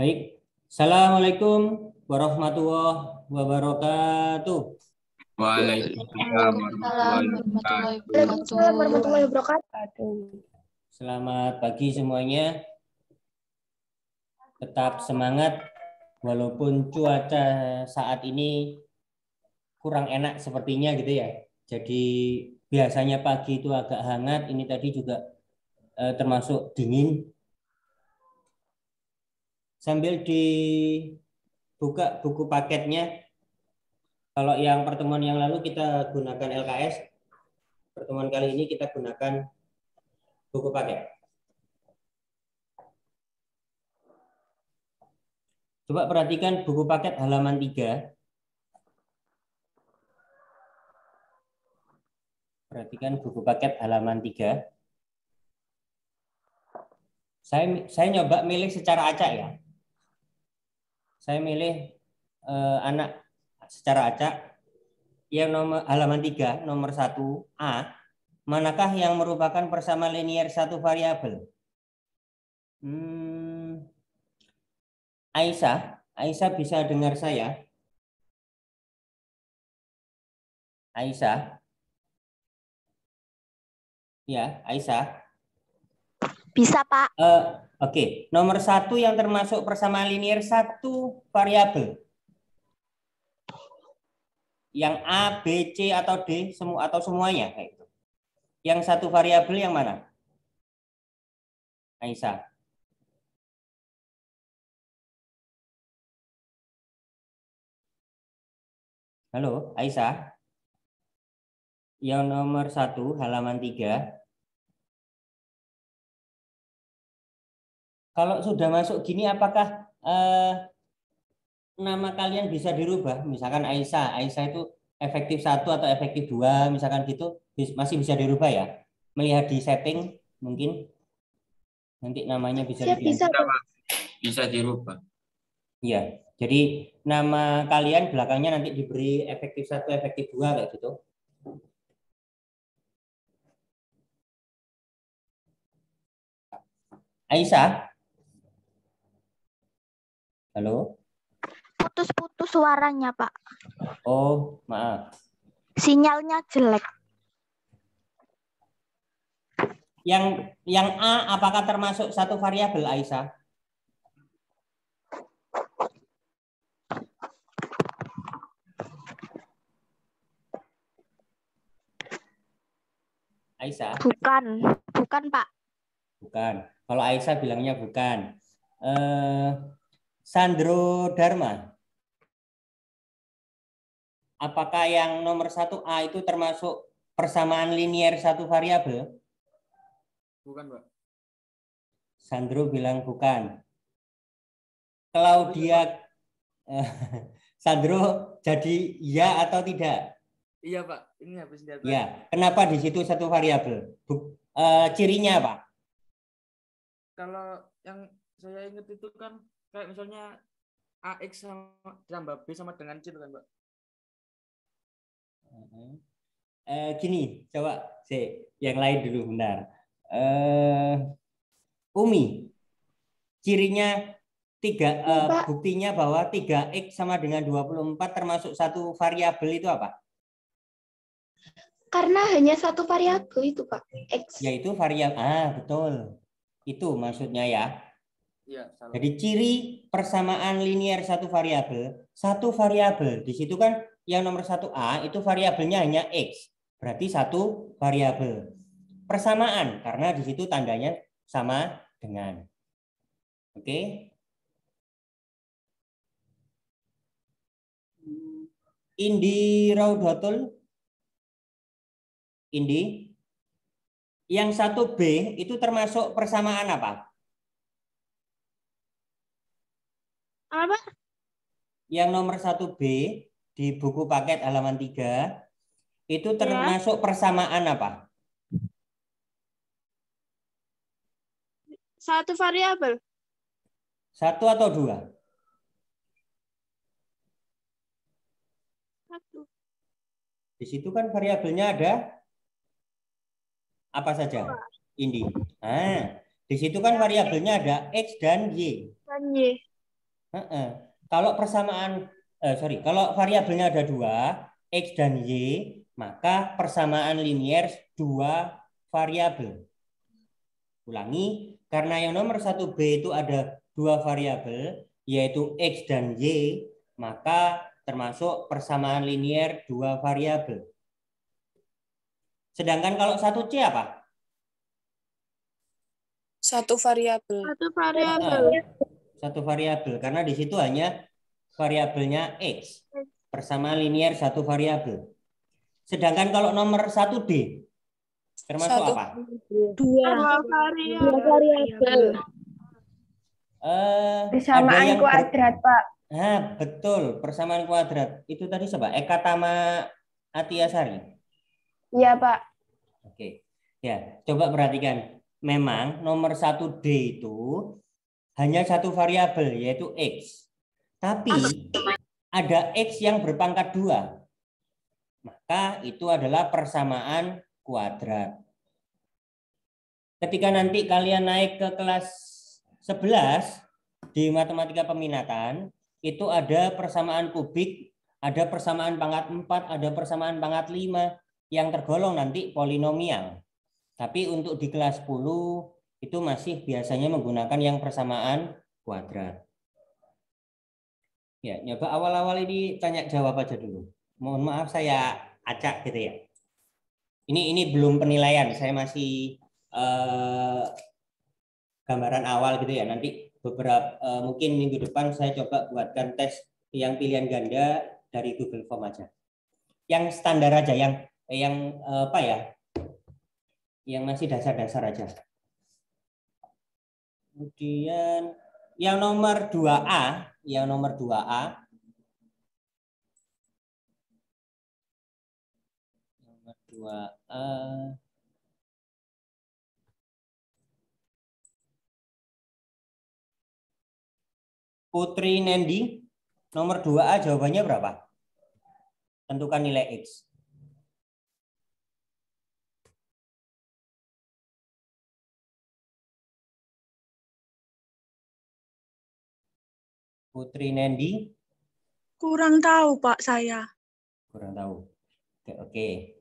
Baik. Assalamualaikum warahmatullahi wabarakatuh. Waalaikumsalam warahmatullahi wabarakatuh. warahmatullahi wabarakatuh. Selamat pagi semuanya. Tetap semangat walaupun cuaca saat ini kurang enak sepertinya gitu ya. Jadi biasanya pagi itu agak hangat, ini tadi juga termasuk dingin. Sambil dibuka buku paketnya. Kalau yang pertemuan yang lalu kita gunakan LKS, pertemuan kali ini kita gunakan buku paket. Coba perhatikan buku paket halaman 3. Perhatikan buku paket halaman 3. Saya nyoba milih secara acak ya. Saya milih anak secara acak. Yang nomor halaman 3, nomor 1A, manakah yang merupakan persamaan linier satu variabel? Aisyah bisa dengar saya? Aisyah? Ya, Aisyah. Bisa, Pak. Oke. Nomor 1 yang termasuk persamaan linier satu variabel. Yang A, B, C, atau D, atau semuanya. Kayak gitu. Yang satu variabel yang mana? Aisyah. Halo, Aisyah. Yang nomor 1, halaman 3. Kalau sudah masuk gini, apakah nama kalian bisa dirubah? Misalkan Aisyah itu efektif 1 atau efektif 2, misalkan gitu, masih bisa dirubah ya? Melihat di setting, mungkin nanti namanya bisa diganti. Bisa dirubah. Iya, jadi nama kalian belakangnya nanti diberi efektif 1, efektif 2, kayak gitu. Aisyah? Halo? Putus-putus suaranya, Pak. Oh, maaf. Sinyalnya jelek. Yang A apakah termasuk satu variabel, Aisyah? Aisyah? Bukan, Pak. Bukan. Kalau Aisyah bilangnya bukan. Sandro Dharma, apakah yang nomor 1A itu termasuk persamaan linier satu variabel? Bukan, Pak. Sandro bilang bukan. Claudia, Sandro jadi ya atau tidak? Iya, Pak. Ini habis lihat. Ya. Kenapa di situ satu variabel? Cirinya apa? Kalau yang saya ingat itu kan kayak misalnya AX sama ditambah B sama dengan C kan, Pak. Gini, coba yang lain dulu benar. Umi, cirinya buktinya bahwa 3X sama dengan 24 termasuk satu variabel itu apa? Karena hanya satu variabel itu, Pak. X. Yaitu variabel. Betul. Itu maksudnya ya. Iya, salah. Jadi ciri persamaan linier satu variabel. Di situ kan yang nomor 1A itu variabelnya hanya X. Berarti satu variabel. Persamaan karena di situ tandanya sama dengan. Oke. Indi Raudatul. Indi. Yang 1B itu termasuk persamaan apa? Apa? Yang nomor 1B di buku paket halaman 3 itu termasuk persamaan apa? Satu variabel. Satu atau dua? Satu. Di situ kan variabelnya ada apa saja? Indi. Di situ kan variabelnya ada X dan Y. Dan Y. Kalau persamaan, kalau variabelnya ada 2, X dan Y, maka persamaan linier 2 variabel. Ulangi, karena yang nomor 1B itu ada 2 variabel, yaitu X dan Y, maka termasuk persamaan linier 2 variabel. Sedangkan kalau 1C apa? Satu variabel. Satu variabel. Satu variabel, karena di situ hanya variabelnya X. Persamaan linier 1 variabel. Sedangkan kalau nomor 1D, termasuk Satu. apa? Dua variabel. Persamaan kuadrat, Pak. Nah, betul, persamaan kuadrat. Itu tadi siapa? Eka Tama Atiasari. Iya, Pak. Oke. Ya, coba perhatikan. Memang nomor 1D itu hanya satu variabel, yaitu X. Tapi ada X yang berpangkat 2. Maka itu adalah persamaan kuadrat. Ketika nanti kalian naik ke kelas 11 di matematika peminatan, itu ada persamaan kubik, ada persamaan pangkat 4, ada persamaan pangkat 5 yang tergolong nanti polinomial. Tapi untuk di kelas 10 itu masih biasanya menggunakan yang persamaan kuadrat. Ya, nyoba awal-awal ini tanya jawab aja dulu. Mohon maaf saya acak gitu ya. Ini belum penilaian, saya masih gambaran awal gitu ya. Nanti beberapa mungkin minggu depan saya coba buatkan tes yang pilihan ganda dari Google Form aja. Yang standar aja, yang apa ya? Yang masih dasar-dasar aja. Kemudian yang nomor 2A, Nomor 2A Putri Nendi, nomor 2A jawabannya berapa? Tentukan nilai X. Putri Nendi? Kurang tahu, Pak, saya. Kurang tahu. Oke.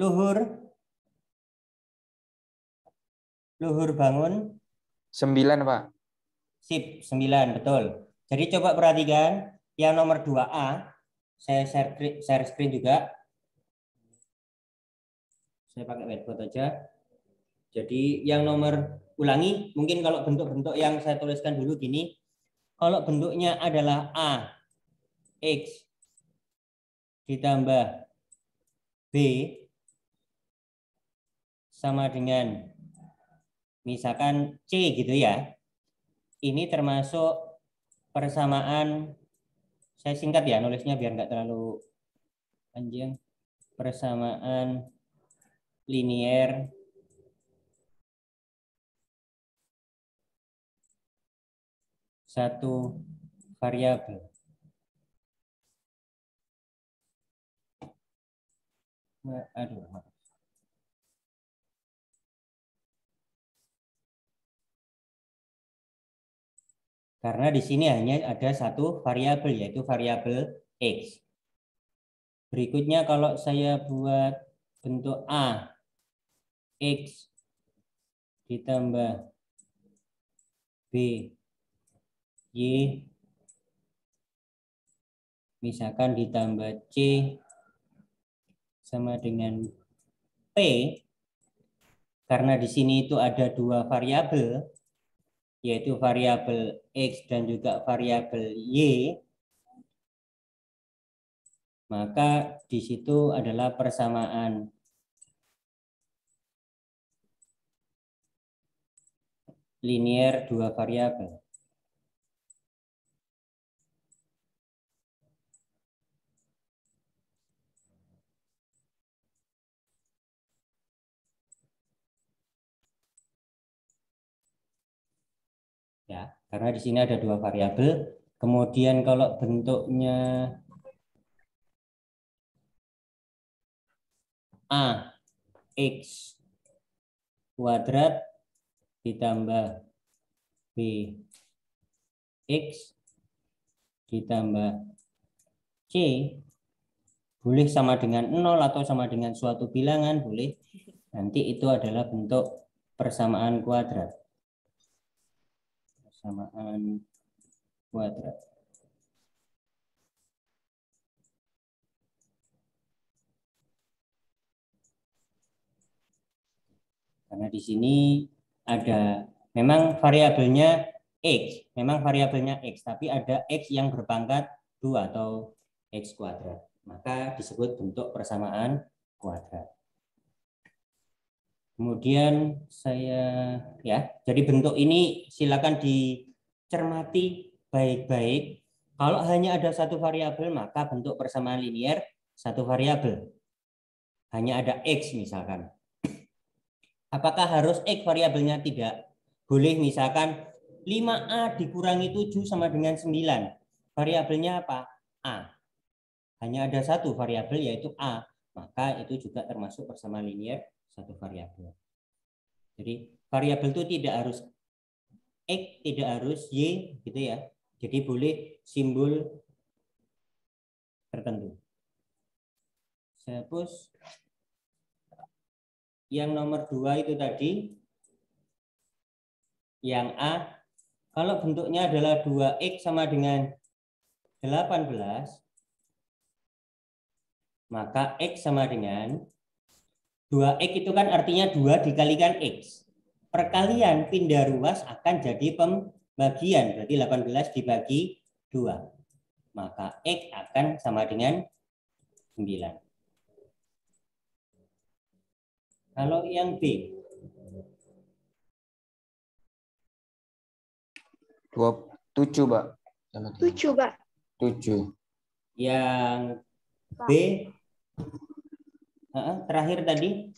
Luhur bangun? 9, Pak. Sip, 9, betul. Jadi coba perhatikan yang nomor 2A. Saya share screen juga. Saya pakai whiteboard aja. Jadi yang nomor, ulangi, mungkin kalau bentuk-bentuk yang saya tuliskan dulu gini. Kalau bentuknya adalah A, X, ditambah B, sama dengan misalkan C gitu ya. Ini termasuk persamaan, saya singkat ya nulisnya biar nggak terlalu panjang. Persamaan linier satu variabel. Aduh. Karena di sini hanya ada satu variabel, yaitu variabel X. Berikutnya kalau saya buat bentuk A, X ditambah B, Y, misalkan ditambah C sama dengan P, karena di sini itu ada 2 variabel, yaitu variabel X dan juga variabel Y, maka di situ adalah persamaan linier 2 variabel. Ya, karena di sini ada 2 variabel. Kemudian kalau bentuknya A, X kuadrat ditambah B, X ditambah C boleh sama dengan 0 atau sama dengan suatu bilangan, boleh. Nanti itu adalah bentuk persamaan kuadrat. Persamaan kuadrat. Karena di sini ada memang variabelnya X, tapi ada X yang berpangkat 2 atau X kuadrat. Maka disebut bentuk persamaan kuadrat. Kemudian jadi bentuk ini silakan dicermati baik-baik. Kalau hanya ada satu variabel, maka bentuk persamaan linier satu variabel. Hanya ada X misalkan. Apakah harus X variabelnya? Tidak. Boleh misalkan 5A dikurangi 7 sama dengan 9. Variabelnya apa? A. Hanya ada satu variabel yaitu A. Maka itu juga termasuk persamaan linier satu variabel. Jadi variabel itu tidak harus X, tidak harus Y gitu ya. Jadi boleh simbol tertentu. Saya hapus. Yang nomor 2 itu tadi. Yang A. Kalau bentuknya adalah 2X sama dengan 18. Maka X sama dengan 2X itu kan artinya 2 dikalikan X. Perkalian pindah ruas akan jadi pembagian. Berarti 18 dibagi 2. Maka X akan sama dengan 9. Kalau yang B. 27, Pak. 7, Pak. 7. Yang B. Terakhir tadi.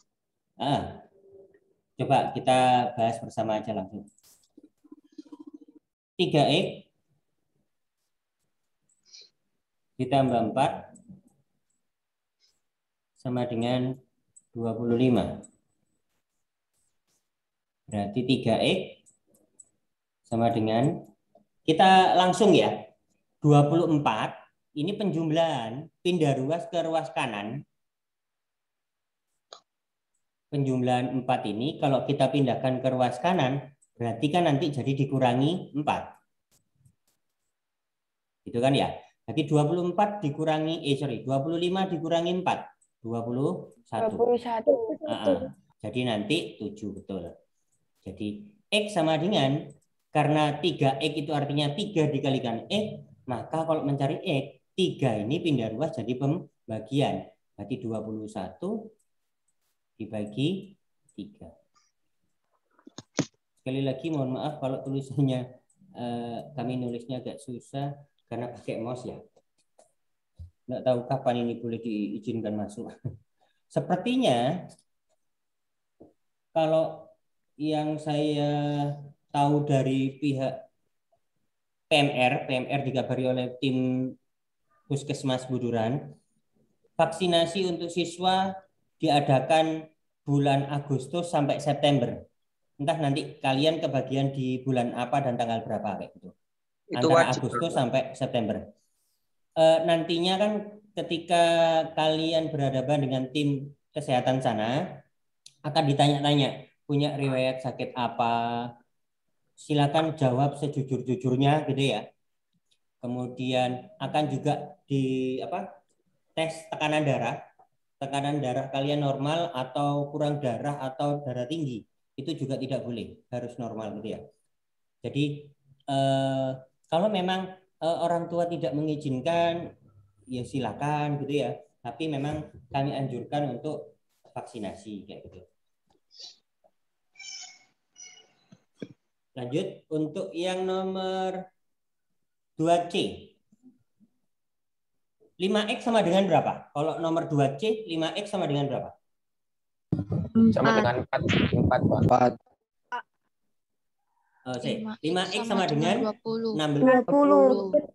Coba kita bahas bersama aja langsung. 3X ditambah 4 sama dengan 25. Berarti 3X sama dengan, kita langsung ya, 24. Ini penjumlahan pindah ruas ke ruas kanan. Penjumlahan 4 ini kalau kita pindahkan ke ruas kanan, berarti kan nanti jadi dikurangi 4. Gitu kan ya? Jadi 24 dikurangi 25 dikurangi 4, 21. Jadi nanti 7 betul. Jadi X sama dengan, karena 3X itu artinya 3 dikalikan X, maka kalau mencari X, 3 ini pindah ruas jadi pembagian. Berarti 21 dibagi 3. Sekali lagi mohon maaf kalau tulisannya kami nulisnya agak susah karena pakai mouse ya. Nggak tahu kapan ini boleh diizinkan masuk. Sepertinya kalau yang saya tahu dari pihak PMR dikabari oleh tim Puskesmas Buduran, vaksinasi untuk siswa diadakan bulan Agustus sampai September. Entah nanti kalian kebagian di bulan apa dan tanggal berapa kayak gitu. Antara Agustus sampai September. Nantinya kan ketika kalian berhadapan dengan tim kesehatan sana akan ditanya-tanya punya riwayat sakit apa. Silakan jawab sejujur-jujurnya gitu ya. Kemudian akan juga tes tekanan darah. Tekanan darah kalian normal atau kurang darah atau darah tinggi, itu juga tidak boleh, harus normal gitu ya. Jadi kalau memang orang tua tidak mengizinkan, ya silakan gitu ya. Tapi memang kami anjurkan untuk vaksinasi kayak gitu. Lanjut untuk yang nomor 2C. 5X sama dengan berapa? Kalau nomor 2C, 5X sama dengan berapa? Sama dengan 4, Pak. 5X sama dengan 20.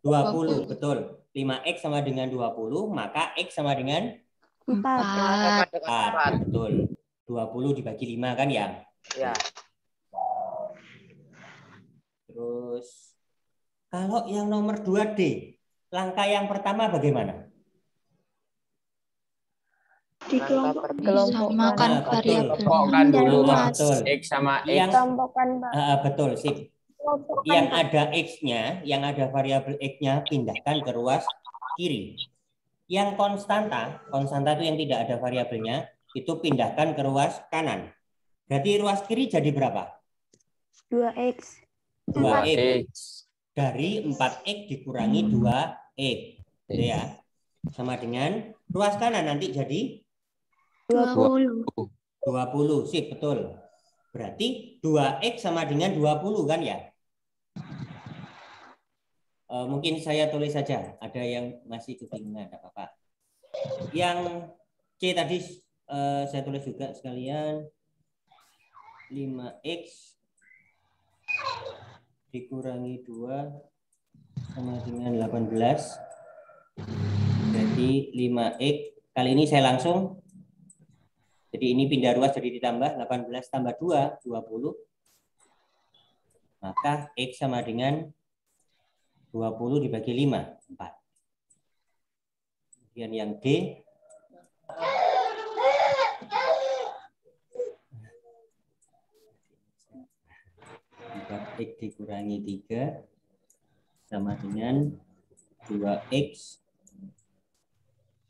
20, betul. 5X sama dengan 20, maka X sama dengan 4. 4, betul. 20 dibagi 5 kan ya? Ya. Terus Kalau yang nomor 2D, langkah yang pertama bagaimana? Disamakan Nah, betul. Kelompokkan dulu, Nah, Pak. betul. X sama X. Yang Kelompokkan, Pak. betul, sip. Yang ada X-nya, yang ada variabel X-nya pindahkan ke ruas kiri. Yang konstanta itu yang tidak ada variabelnya, itu pindahkan ke ruas kanan. Berarti ruas kiri jadi berapa? 2X. 2X. Dari 4X dikurangi 2X. Gitu ya. Sama dengan ruas kanan nanti jadi 20. 20. Sip, betul. Berarti 2X sama dengan 20 kan ya? Mungkin saya tulis saja. Ada yang masih kebingungan, tidak apa-apa. Yang C tadi saya tulis juga sekalian. 5X dikurangi 2 sama dengan 18. Jadi 5X. Kali ini saya langsung. Jadi ini pindah ruas jadi ditambah 18 tambah 2, 20. Maka X sama dengan 20 dibagi 5, 4. Kemudian yang D. X dikurangi 3 sama dengan 2X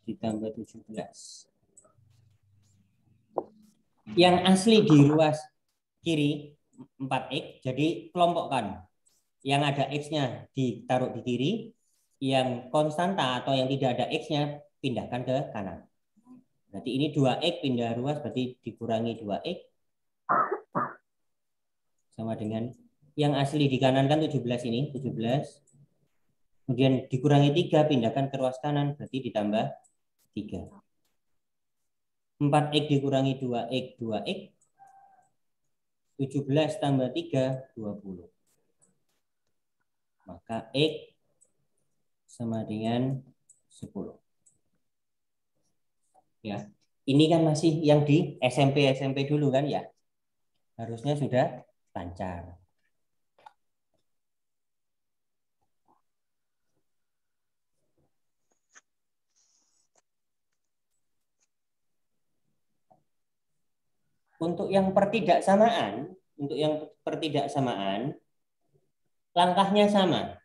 ditambah 17. Yang asli di ruas kiri 4X, jadi kelompokkan. Yang ada X-nya ditaruh di kiri, yang konstanta atau yang tidak ada X-nya pindahkan ke kanan. Berarti ini 2X pindah ruas, berarti dikurangi 2X. Sama dengan yang asli di kanan kan 17 ini, 17. Kemudian dikurangi 3, pindahkan ke ruas kanan, berarti ditambah 3. 4X dikurangi 2X, 2X. 17 tambah 3, 20. Maka X sama dengan 10. Ya, ini kan masih yang di SMP dulu kan ya. Harusnya sudah lancar. Untuk yang pertidaksamaan, langkahnya sama.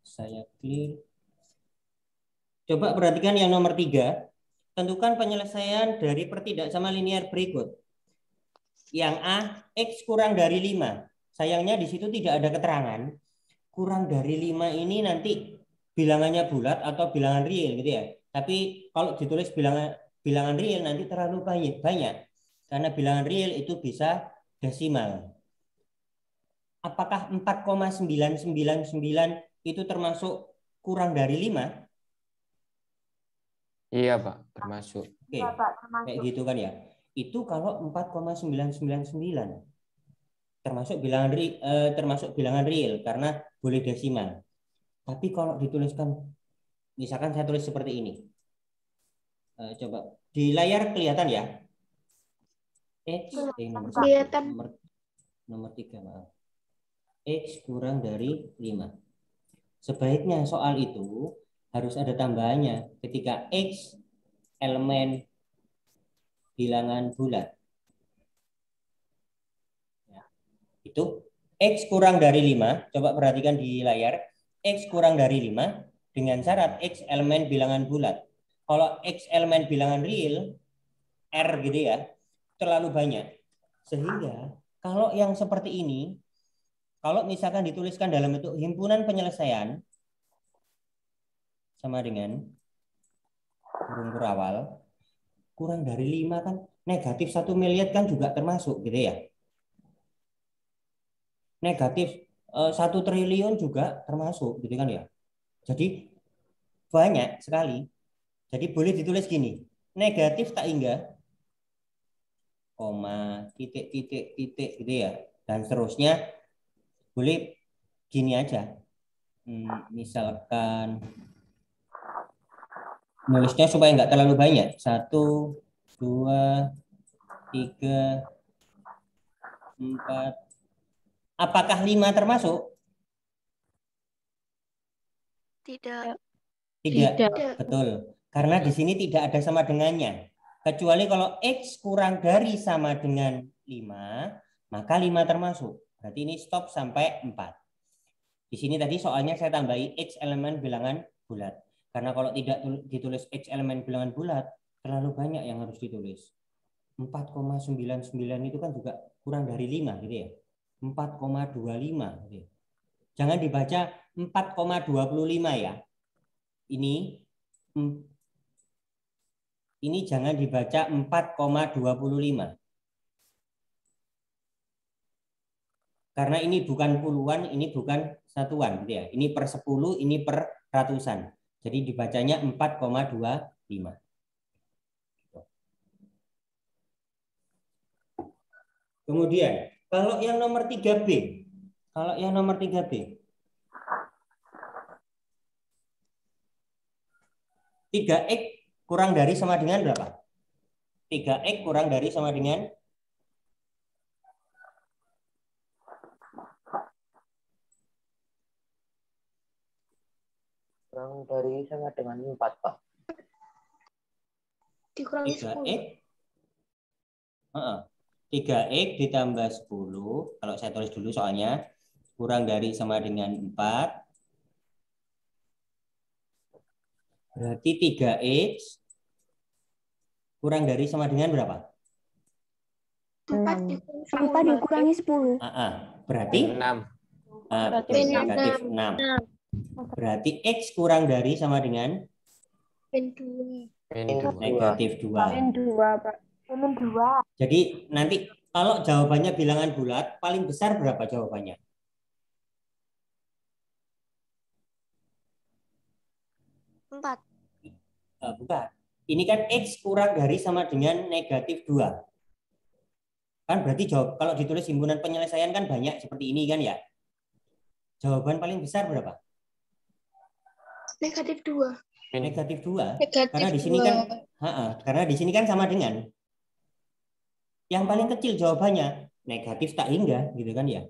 Saya clear. Coba perhatikan yang nomor 3. Tentukan penyelesaian dari pertidaksamaan linear berikut. Yang A, X kurang dari 5. Sayangnya di situ tidak ada keterangan. Kurang dari 5 ini nanti bilangannya bulat atau bilangan real gitu ya. Tapi kalau ditulis bilangan real nanti terlalu banyak. Karena bilangan real itu bisa desimal. Apakah 4,999 itu termasuk kurang dari 5? Iya, Pak, termasuk. Oke, kayak gitu kan ya. Itu kalau 4,999 termasuk bilangan real karena boleh desimal. Tapi kalau dituliskan, misalkan saya tulis seperti ini. Coba di layar kelihatan ya. Nomor 3, maaf. X kurang dari 5. Sebaiknya soal itu harus ada tambahannya ketika X elemen bilangan bulat. Ya. Itu X kurang dari 5, coba perhatikan di layar. X kurang dari 5 dengan syarat X elemen bilangan bulat. Kalau X elemen bilangan real, R gitu ya, terlalu banyak. Sehingga kalau yang seperti ini, kalau misalkan dituliskan dalam bentuk himpunan penyelesaian, sama dengan huruf awal, kurang dari 5 kan, negatif 1 miliar kan juga termasuk gitu ya. Negatif 1 triliun juga termasuk gitu kan ya. Jadi banyak sekali. Jadi boleh ditulis gini, negatif tak hingga, koma, titik gitu ya. Dan seterusnya boleh gini aja. Misalkan nulisnya supaya nggak terlalu banyak. 1, 2, 3, 4. Apakah 5 termasuk? Tidak. Tidak. Betul. Karena di sini tidak ada sama dengannya. Kecuali kalau X kurang dari sama dengan 5, maka 5 termasuk. Berarti ini stop sampai 4. Di sini tadi soalnya saya tambahi X elemen bilangan bulat. Karena kalau tidak ditulis X elemen bilangan bulat, terlalu banyak yang harus ditulis. 4,99 itu kan juga kurang dari 5 gitu ya. 4,25 gitu. Jangan dibaca 4,25 ya. Ini jangan dibaca 4,25. Karena ini bukan puluhan, ini bukan satuan gitu ya. Ini per 10, ini per ratusan. Jadi dibacanya 4,25. Kemudian, kalau yang nomor 3B. Kalau yang nomor 3B. 3X kurang dari sama dengan berapa? 3X kurang dari sama dengan Kurang dari sama dengan 4, Pak. Dikurangi 3X. 10. 3X ditambah 10. Kalau saya tulis dulu soalnya. Kurang dari sama dengan 4. Berarti 3X kurang dari sama dengan berapa? 4 dikurangi 10. Berarti 6. Betul, negatif 6. Berarti X kurang dari sama dengan Min 2. negatif 2. Min 2, Pak. Min 2. Jadi nanti kalau jawabannya bilangan bulat, paling besar berapa jawabannya? Bukan. Ini kan X kurang dari sama dengan negatif 2. Kan berarti kalau ditulis himpunan penyelesaian kan banyak seperti ini kan ya. Jawaban paling besar berapa? Negatif 2. Negatif 2. Negatif Karena di sini 2. kan karena di sini kan sama dengan yang paling kecil jawabannya negatif tak hingga gitu kan ya.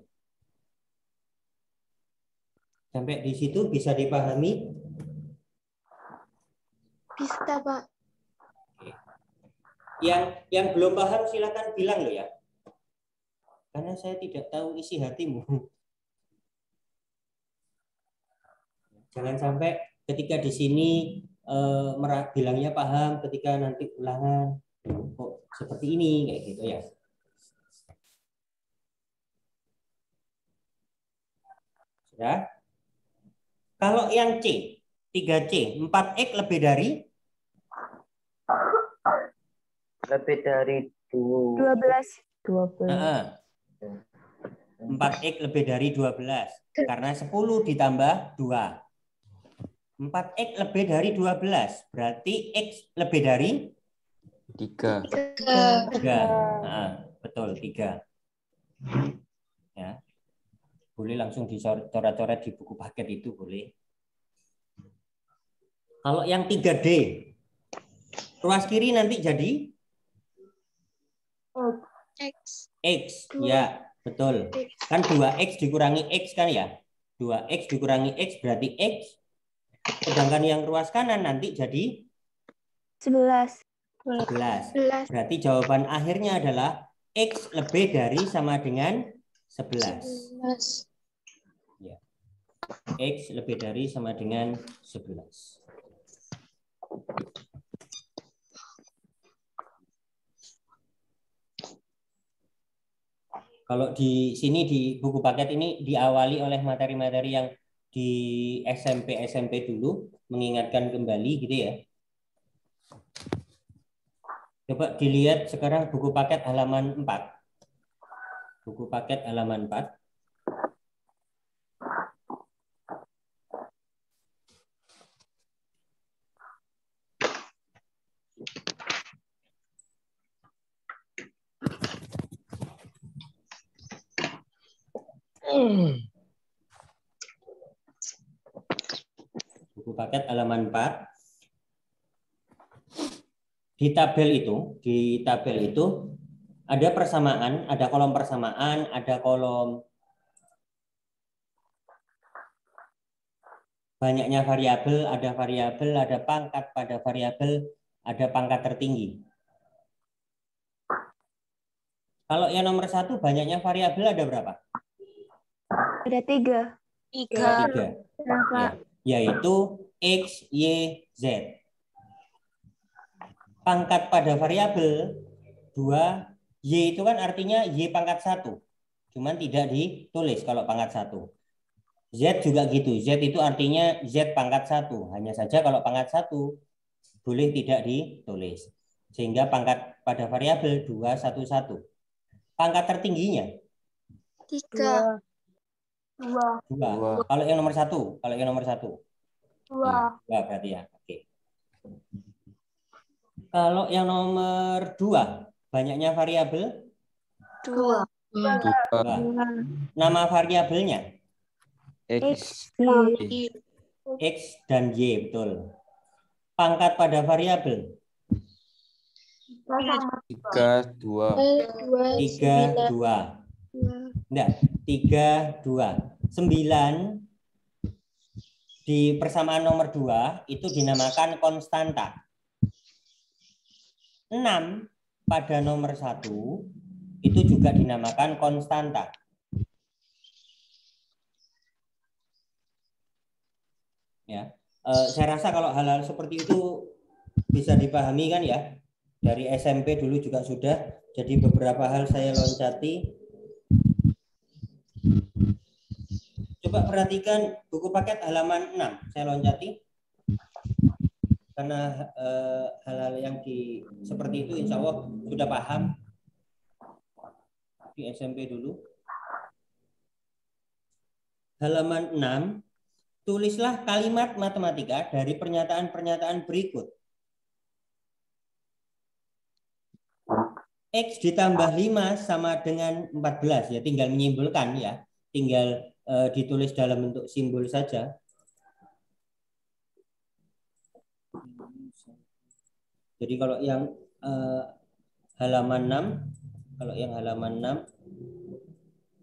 Sampai di situ bisa dipahami? Bisa, Pak. Yang belum paham silakan bilang loh ya. Karena saya tidak tahu isi hatimu. Jangan sampai ketika di sini bilangnya paham, ketika nanti ulangan kok seperti ini kayak gitu ya. Sudah? Kalau yang C, 3C, 4X lebih dari 12. 4X lebih dari 12 karena 10 ditambah 2. 4X lebih dari 12 berarti X lebih dari 3. 3. Betul 3. Ya. Boleh langsung dicoret-coret di buku paket itu boleh. Kalau yang 3D ruas kiri nanti jadi X. Ya, betul. Kan 2X dikurangi X kan ya? 2X dikurangi X berarti X. Sedangkan yang ruas kanan nanti jadi 11. 11. Berarti jawaban akhirnya adalah X lebih dari sama dengan 11. Ya. X lebih dari sama dengan 11. Kalau di sini di buku paket ini diawali oleh materi-materi yang di SMP dulu, mengingatkan kembali gitu ya. Coba dilihat sekarang buku paket halaman 4. Buku paket halaman 4. Buku paket halaman 4. Di tabel itu Ada persamaan, ada kolom persamaan, ada kolom banyaknya variabel, ada pangkat pada variabel, ada pangkat tertinggi. Kalau yang nomor 1 banyaknya variabel ada berapa? Ada 3. Tiga. 3. Berapa? Ya, yaitu X, Y, Z. Pangkat pada variabel 2, Y itu kan artinya Y pangkat 1. Cuman tidak ditulis kalau pangkat 1. Z juga gitu. Z itu artinya Z pangkat 1. Hanya saja kalau pangkat 1 boleh tidak ditulis. Sehingga pangkat pada variabel 2, 1, 1. Pangkat tertingginya? 3. 2. Kalau yang nomor 1? 2 berarti ya. Oke. Kalau yang nomor 2, banyaknya variabel? 2. 2. Nama variabelnya? X. X dan Y, betul. Pangkat pada variabel? 3, 2. 3, 2. Enggak, 3, 2. 9 di persamaan nomor 2 itu dinamakan konstanta. 6 pada nomor 1 itu juga dinamakan konstanta. Ya, saya rasa kalau hal-hal seperti itu bisa dipahami kan ya. Dari SMP dulu juga sudah. Jadi beberapa hal saya loncati. Coba perhatikan buku paket halaman 6. Saya loncati. Karena hal-hal yang seperti itu insya Allah sudah paham di SMP dulu. Halaman 6. Tulislah kalimat matematika dari pernyataan-pernyataan berikut. X ditambah 5 sama dengan 14. Ya, tinggal menyimpulkan ya. Tinggal ditulis dalam bentuk simbol saja. Jadi kalau yang halaman 6,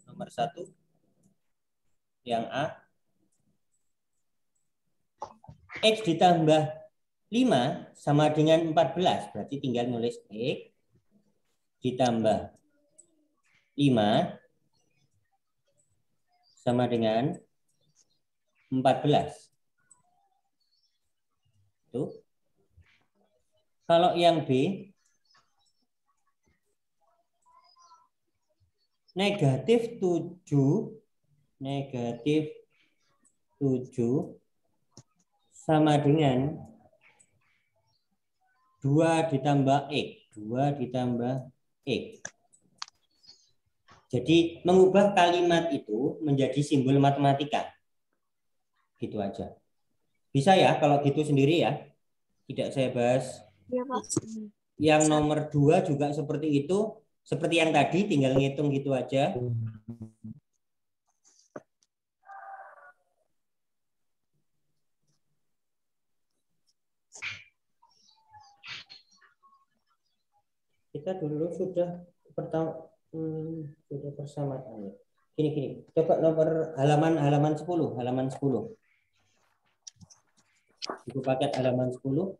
nomor 1 yang A, X ditambah 5 sama dengan 14. Berarti tinggal nulis X ditambah 5 sama dengan 14. Tuh. Kalau yang B, negatif 7 sama dengan 2 ditambah X. 2 ditambah X. Jadi mengubah kalimat itu menjadi simbol matematika. Gitu aja. Bisa ya kalau gitu sendiri ya. Tidak saya bahas. Ya, Pak. Yang nomor 2 juga seperti itu. Seperti yang tadi tinggal ngitung gitu aja. Kita dulu sudah sudah persamaan. Gini. Coba nomor halaman 10. Buku paket halaman 10.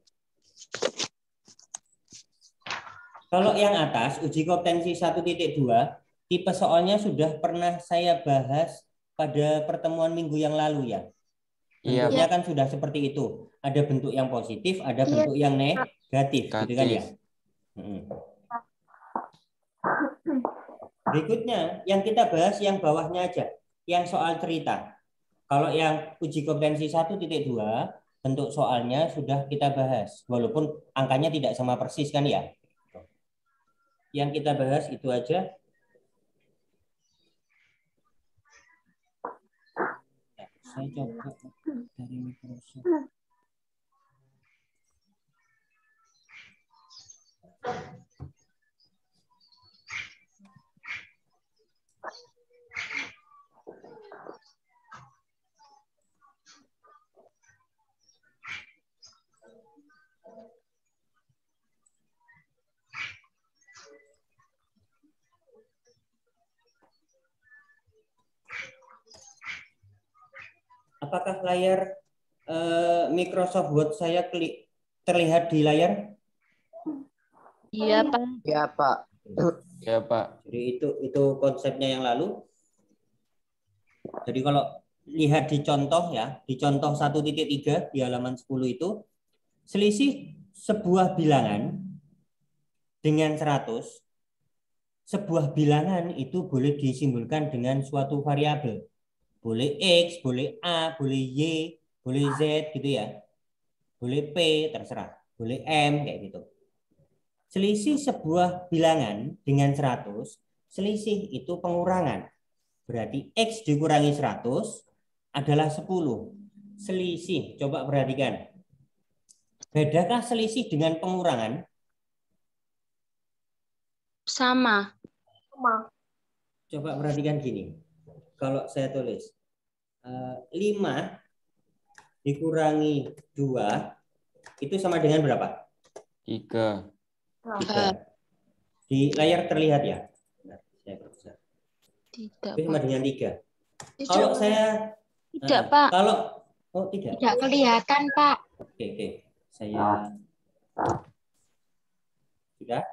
Kalau yang atas, uji kompetensi 1.2, tipe soalnya sudah pernah saya bahas pada pertemuan minggu yang lalu ya. Bentuknya kan sudah seperti itu. Ada bentuk yang positif, ada bentuk yang negatif. Gitu kan ya. Berikutnya, yang kita bahas yang bawahnya aja. Yang soal cerita. Kalau yang uji kompetensi 1.2, bentuk soalnya sudah kita bahas. Walaupun angkanya tidak sama persis kan ya. Yang kita bahas itu aja. Saya coba dari Microsoft. Apakah layar Microsoft Word saya terlihat di layar? Iya, Pak. Ya, Pak. Ya, Pak. Jadi itu konsepnya yang lalu. Jadi kalau lihat di contoh ya, di contoh 1.3 di halaman 10 itu, selisih sebuah bilangan dengan 100, sebuah bilangan itu boleh disimbolkan dengan suatu variabel. Boleh X, boleh A, boleh Y, boleh Z gitu ya. Boleh P, terserah. Boleh M, kayak gitu. Selisih sebuah bilangan dengan 100, selisih itu pengurangan. Berarti X dikurangi 100 adalah 10. Selisih, coba perhatikan. Bedakah selisih dengan pengurangan? Sama. Coba perhatikan gini. Kalau saya tulis 5 dikurangi 2 itu sama dengan berapa? 3. 3. Di layar terlihat ya? Bentar, saya perbesar. Tidak, Itu sama Pak. dengan 3. Kalau saya Tidak, Pak. kalau tidak. Tidak kelihatan, Pak. Oke. Saya sudah.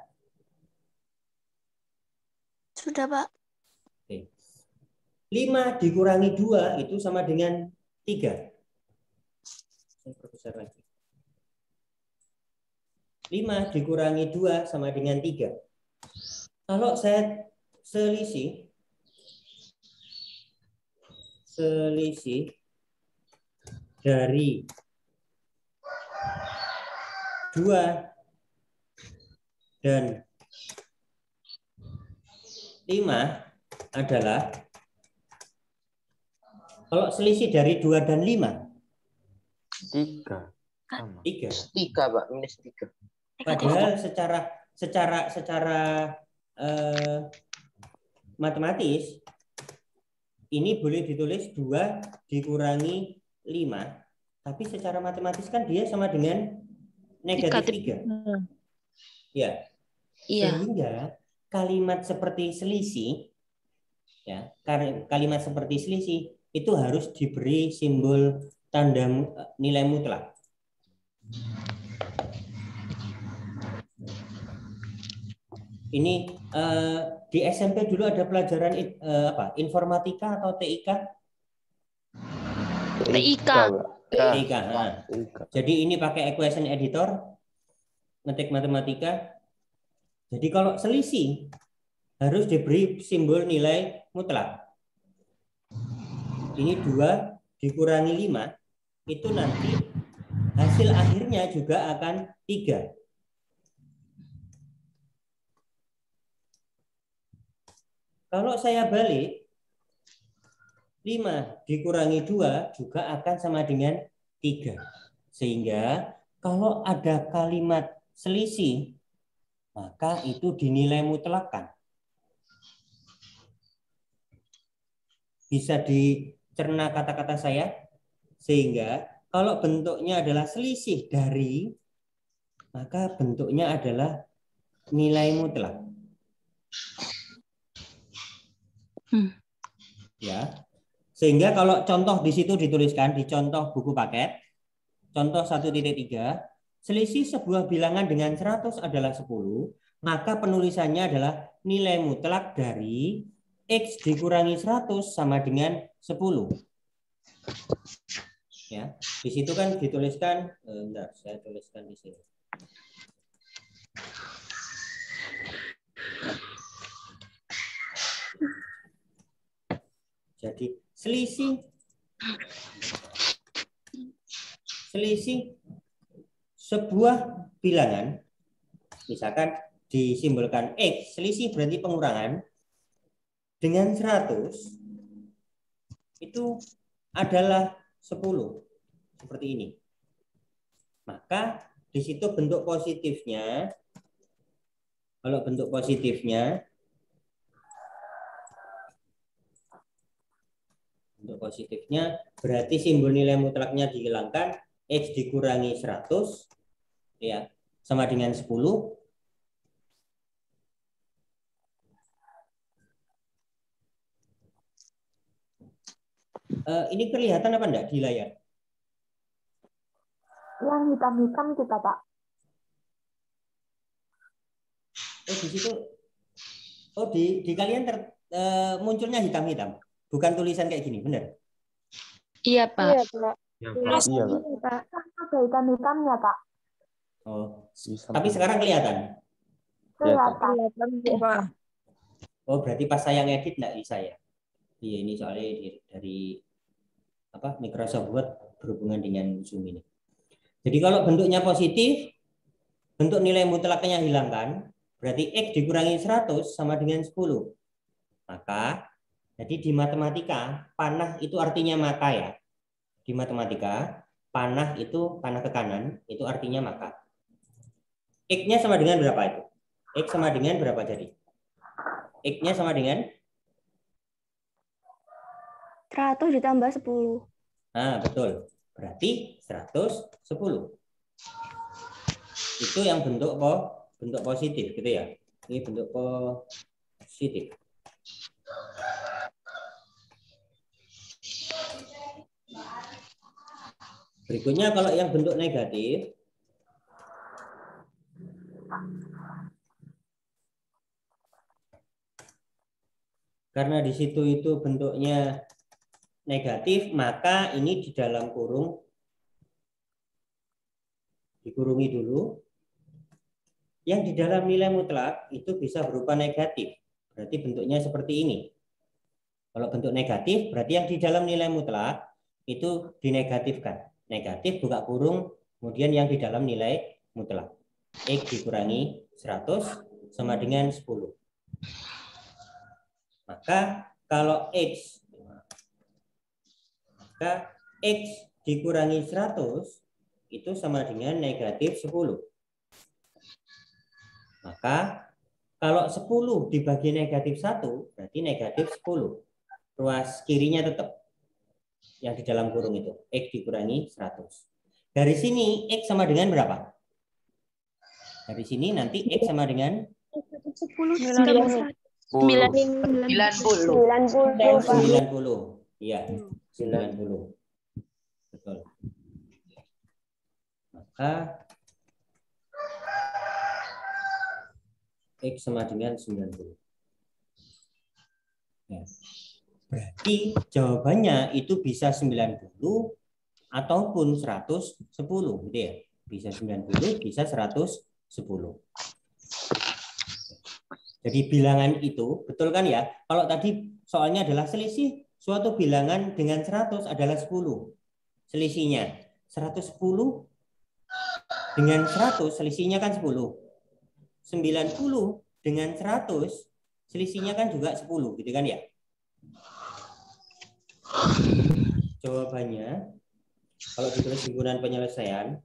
Sudah, Pak. Oke. 5 dikurangi 2 itu sama dengan 3. Saya perbesar lagi. 5 dikurangi 2 sama dengan 3. Kalau saya selisih dari 2 dan 5 adalah, kalau selisih dari 2 dan 5, 3. Sama. 3. 3, Pak. Minus 3. Padahal secara matematis ini boleh ditulis 2 dikurangi 5, tapi secara matematis kan dia sama dengan negatif 3. Ya. Iya. Sehingga kalimat seperti selisih, ya, kalimat seperti selisih itu harus diberi simbol tanda nilai mutlak. Ini di SMP dulu ada pelajaran informatika atau TIK? TIK. TIK. Nah. Jadi ini pakai equation editor, ngetik matematika. Jadi kalau selisih harus diberi simbol nilai mutlak. Ini 2 dikurangi 5, itu nanti hasil akhirnya juga akan 3. Kalau saya balik, 5 dikurangi 2 juga akan sama dengan 3. Sehingga kalau ada kalimat selisih, maka itu dinilai mutlakkan. Bisa dicerna kata-kata saya? Sehingga kalau bentuknya adalah selisih dari, maka bentuknya adalah nilai mutlak. Ya. Sehingga kalau contoh di situ dituliskan di contoh buku paket, contoh 1.3, selisih sebuah bilangan dengan 100 adalah 10, maka penulisannya adalah nilai mutlak dari X dikurangi 100 sama dengan 10. Ya, di situ kan dituliskan, bentar, saya tuliskan di sini. Jadi selisih sebuah bilangan, misalkan disimbolkan X, selisih berarti pengurangan, dengan 100 itu adalah 10, seperti ini. Maka di situ bentuk positifnya, kalau bentuk positifnya, berarti simbol nilai mutlaknya dihilangkan, X dikurangi 100, ya, sama dengan 10. Ini kelihatan apa enggak di layar? Yang hitam-hitam kita, Pak. Oh, di situ. Oh, di kalian munculnya hitam-hitam. Bukan tulisan kayak gini, benar? Iya, Pak. Iya, Pak. Iya, Pak. Iya, Pak. Pak. Ada hitam-hitamnya, Pak. Oh, Bisa, tapi Pak. sekarang kelihatan. Kelihatan. Kelihatan, Pak. Oh, berarti pas saya ngedit enggak bisa ya? Iya, ini soalnya dari apa Microsoft Word berhubungan dengan Zoom ini. Jadi kalau bentuknya positif, bentuk nilai mutlaknya hilangkan, berarti X dikurangi 100 sama dengan 10. Maka, jadi di matematika, panah itu artinya maka ya. Di matematika, panah itu panah ke kanan, itu artinya maka. X-nya sama dengan berapa itu? X sama dengan berapa jadi? X-nya sama dengan? 100 ditambah 10. Nah, betul. Berarti 110. Itu yang bentuk positif gitu ya. Ini bentuk positif. Berikutnya kalau yang bentuk negatif, karena di situ itu bentuknya negatif, maka ini di dalam kurung dikurungi dulu. Yang di dalam nilai mutlak itu bisa berupa negatif. Berarti bentuknya seperti ini. Kalau bentuk negatif, berarti yang di dalam nilai mutlak itu dinegatifkan. Negatif buka kurung, kemudian yang di dalam nilai mutlak. X dikurangi 100 sama dengan 10. Maka kalau X dikurangi 100 itu sama dengan negatif 10. Maka kalau 10 dibagi negatif 1 berarti negatif 10. Ruas kirinya tetap yang di dalam kurung itu. X dikurangi 100. Dari sini X sama dengan berapa? Dari sini nanti X sama dengan 90. 90. 90. Iya, 90. Betul. Maka X sama dengan 90. Ya. Berarti jawabannya itu bisa 90 ataupun 110 gitu ya. Bisa 90, bisa 110. Jadi bilangan itu, betul kan ya? Kalau tadi soalnya adalah selisih suatu bilangan dengan 100 adalah 10. Selisihnya 110 dengan 100 selisihnya kan 10. 90 dengan 100 selisihnya kan juga 10 gitu kan ya. Jawabannya kalau ditulis himpunan penyelesaian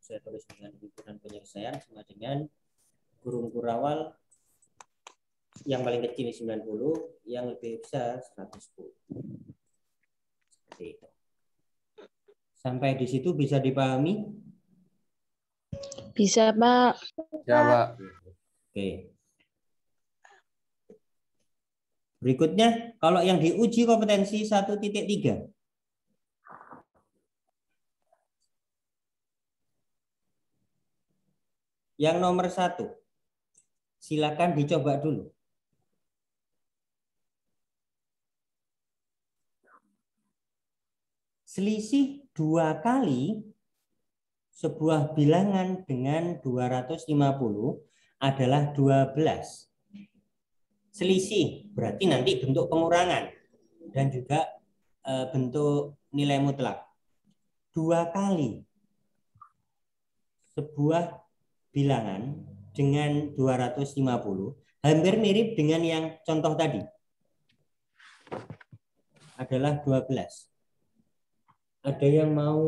saya tulis dengan himpunan penyelesaian sama dengan kurung kurawal yang paling kecil 90, yang lebih besar 110. Seperti itu. Sampai di situ bisa dipahami? Bisa, Pak. Ya, Pak. Oke. Berikutnya, kalau yang diuji kompetensi 1.3. Yang nomor 1. Silakan dicoba dulu. Selisih 2 kali sebuah bilangan dengan 250 adalah 12. Selisih berarti nanti bentuk pengurangan dan juga bentuk nilai mutlak. 2 kali sebuah bilangan dengan 250 hampir mirip dengan yang contoh tadi. Adalah 12. Ada yang mau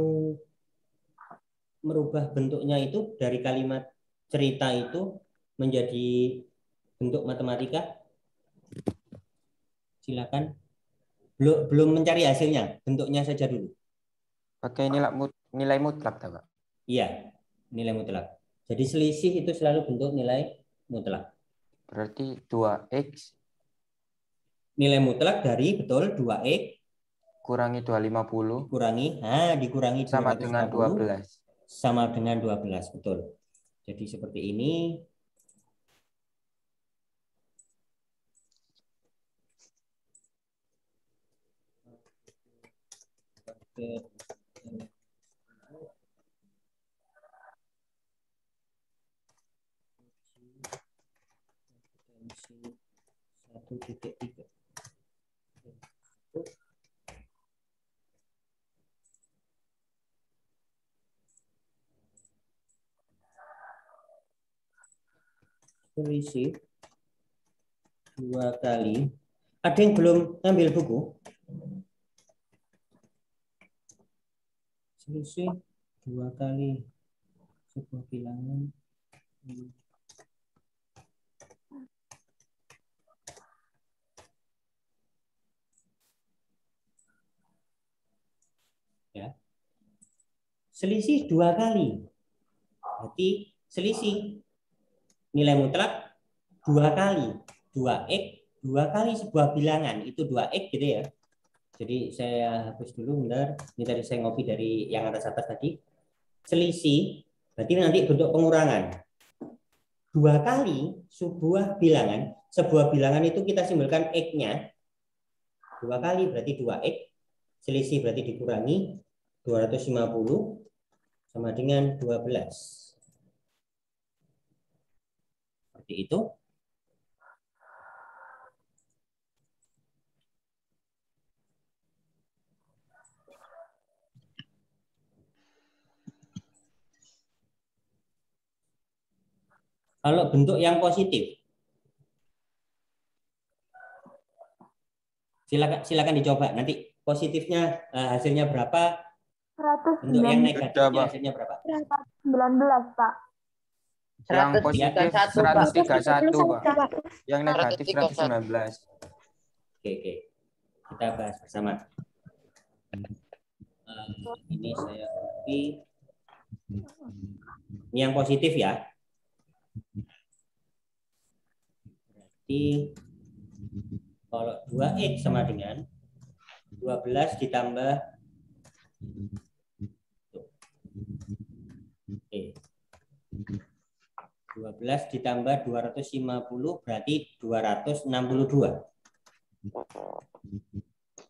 merubah bentuknya itu dari kalimat cerita itu menjadi bentuk matematika? Silakan. Belum mencari hasilnya, bentuknya saja dulu. Pakai nilai mutlak, Pak. Iya, nilai mutlak. Jadi selisih itu selalu bentuk nilai mutlak. Berarti 2X Nilai mutlak dari betul 2X kurangi 250 kurangi dikurangi sama dengan 250 12. sama dengan 12, betul. Jadi seperti ini. Potensi 1,3. Selisih 2 kali. Ada yang belum ngambil buku? Selisih 2 kali sebuah bilangan. Ya. Selisih 2 kali. Berarti selisih nilai mutlak 2 kali. 2X 2 kali sebuah bilangan. Itu 2X gitu ya. Jadi saya hapus dulu bentar. Ini tadi saya ngopi dari yang atas tadi. Selisih berarti nanti bentuk pengurangan. 2 kali sebuah bilangan. Sebuah bilangan itu kita simbolkan X-nya. 2 kali berarti 2X. Selisih berarti dikurangi 250 sama dengan 12. Seperti itu. Kalau bentuk yang positif, silakan dicoba. Nanti positifnya hasilnya berapa? Bentuk yang 119, negatifnya hasilnya berapa? 19, Pak. Yang positif 131, Pak. Yang negatif 119. Oke. Kita bahas bersama. Ini saya copy. Ini yang positif ya. Berarti kalau 2X sama dengan 12 ditambah 12 ditambah 250 berarti 262.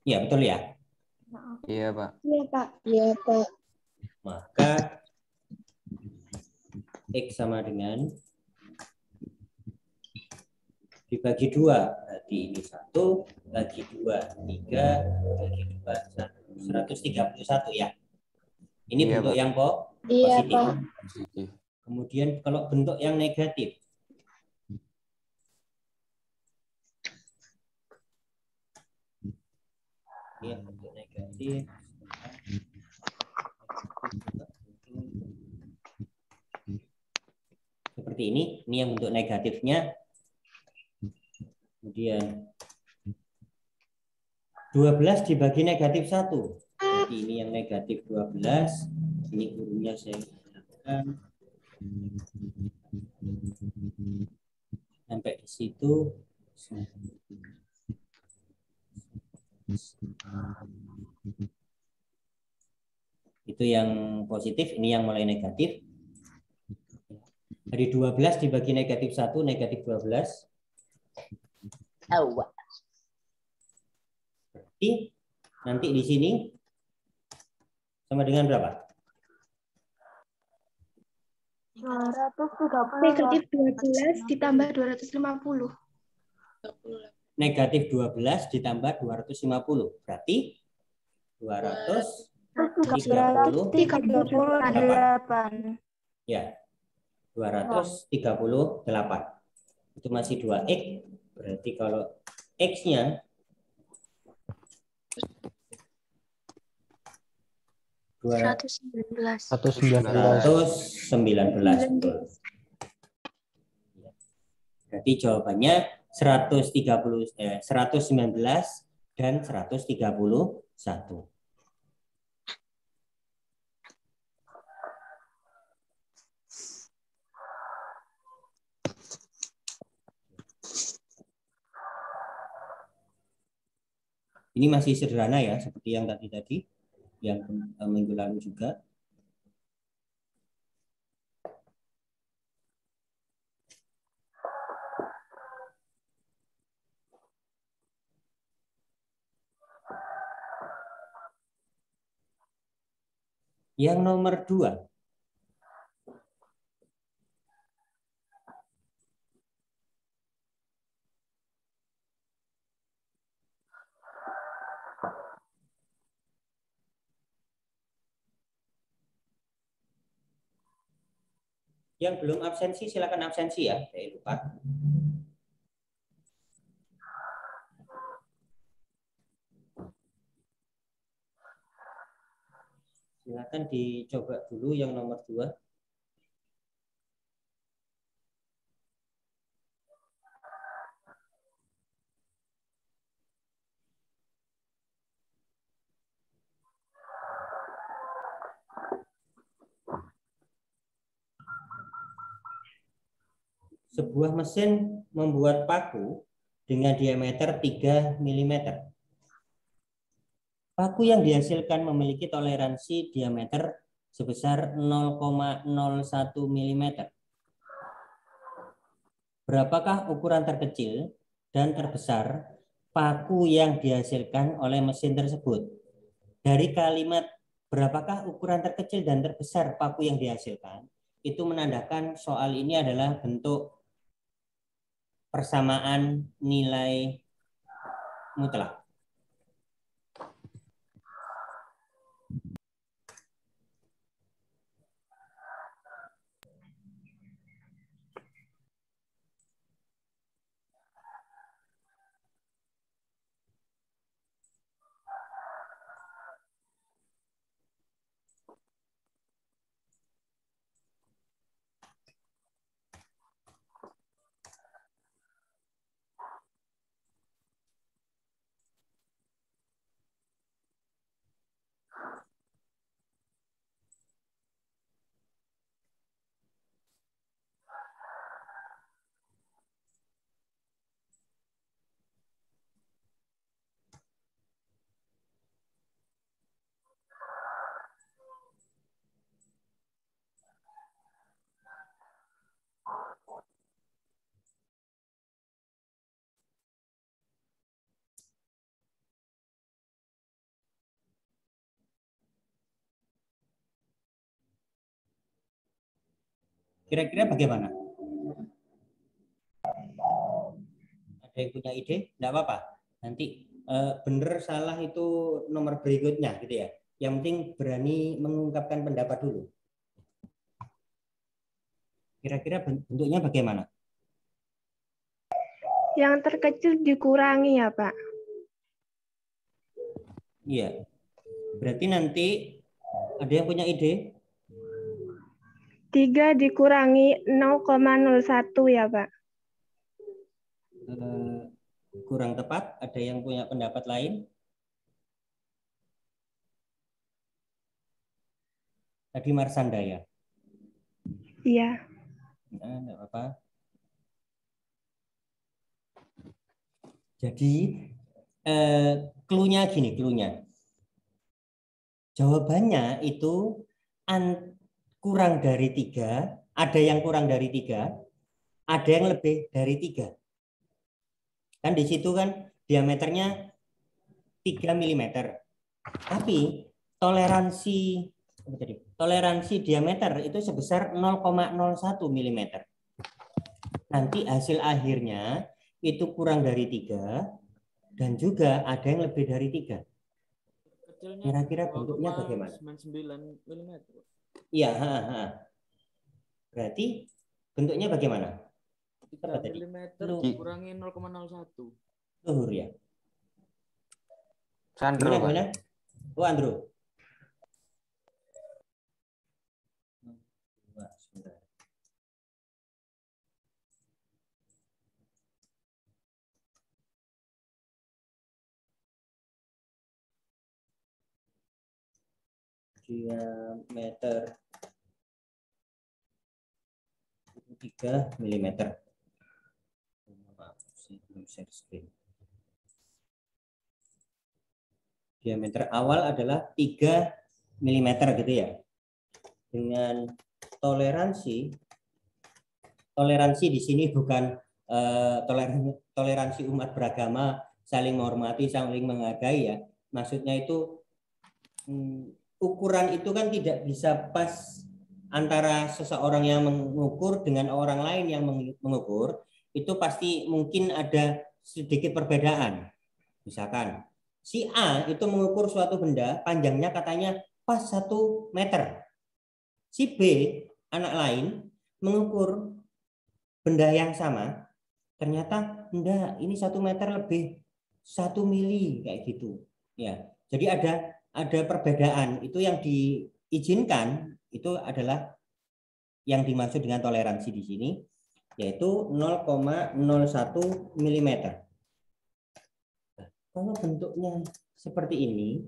Ya, betul ya? Iya, Pak. Iya, Pak. Iya, Pak. Maka X sama dengan dibagi 2. Berarti ini 1, bagi 2, 3, bagi 2, 131 ya. Ini Iya, bentuk Pak. yang Iya, positif. Pak. Positif. Kemudian kalau bentuk yang negatif. Ini yang bentuk negatif. Seperti ini yang bentuk negatifnya. Kemudian 12 dibagi negatif 1. Jadi ini yang negatif 12. Ini gurunya saya gunakan. Sampai di situ. Itu yang positif, ini yang mulai negatif. Dari 12 dibagi negatif 1, negatif 12. Berarti nanti di sini sama dengan berapa? 230. Negatif 12 ditambah 250. Negatif 12 ditambah 250. Berarti 238. 38. Ya, 238. Itu masih 2X. Berarti kalau X-nya 119. 119. Betul. Berarti jawabannya 119 dan 131. Ini masih sederhana ya, seperti yang tadi yang minggu lalu juga. Yang nomor 2. Yang belum absensi silakan absensi ya, saya lupa. Silakan dicoba dulu yang nomor 2. Sebuah mesin membuat paku dengan diameter 3 mm. Paku yang dihasilkan memiliki toleransi diameter sebesar 0,01 mm. Berapakah ukuran terkecil dan terbesar paku yang dihasilkan oleh mesin tersebut? Dari kalimat berapakah ukuran terkecil dan terbesar paku yang dihasilkan, itu menandakan soal ini adalah bentuk persamaan nilai mutlak. Kira-kira bagaimana? Ada yang punya ide? Enggak apa-apa. Nanti benar salah itu nomor berikutnya gitu ya. Yang penting berani mengungkapkan pendapat dulu. Kira-kira bentuknya bagaimana? Yang terkecil dikurangi ya, Pak. Iya. Berarti nanti ada yang punya ide? 3 dikurangi 0,01 ya, Pak. Kurang tepat. Ada yang punya pendapat lain? Tadi Marsanda ya? Iya. Nah, enggak apa-apa. Jadi clue-nya gini, clue-nya. Jawabannya itu kurang dari 3, ada yang kurang dari 3, ada yang lebih dari 3. Kan di situ kan diameternya 3 mm. Tapi toleransi diameter itu sebesar 0,01 mm. Nanti hasil akhirnya itu kurang dari 3 dan juga ada yang lebih dari 3. Kira-kira bentuknya bagaimana? 2,99 mm. Iya, berarti bentuknya bagaimana? 3 mm kurangi 0,01. Luhur ya. Sandro, Gimana? Oh, Andrew. Sebentar. Diameter 3 mm. Maaf, saya belum share screen. Diameter awal adalah 3 mm gitu ya. Dengan toleransi di sini bukan toleransi umat beragama, saling menghormati, saling menghargai ya. Maksudnya itu ukuran itu kan tidak bisa pas antara seseorang yang mengukur dengan orang lain yang mengukur. Itu pasti mungkin ada sedikit perbedaan. Misalkan si A itu mengukur suatu benda, panjangnya katanya pas 1 meter. Si B, anak lain, mengukur benda yang sama, ternyata enggak, ini 1 meter lebih 1 mili kayak gitu. Ya, jadi ada perbedaan. Itu yang diizinkan itu adalah yang dimaksud dengan toleransi di sini, yaitu 0,01 mm. Kalau bentuknya seperti ini,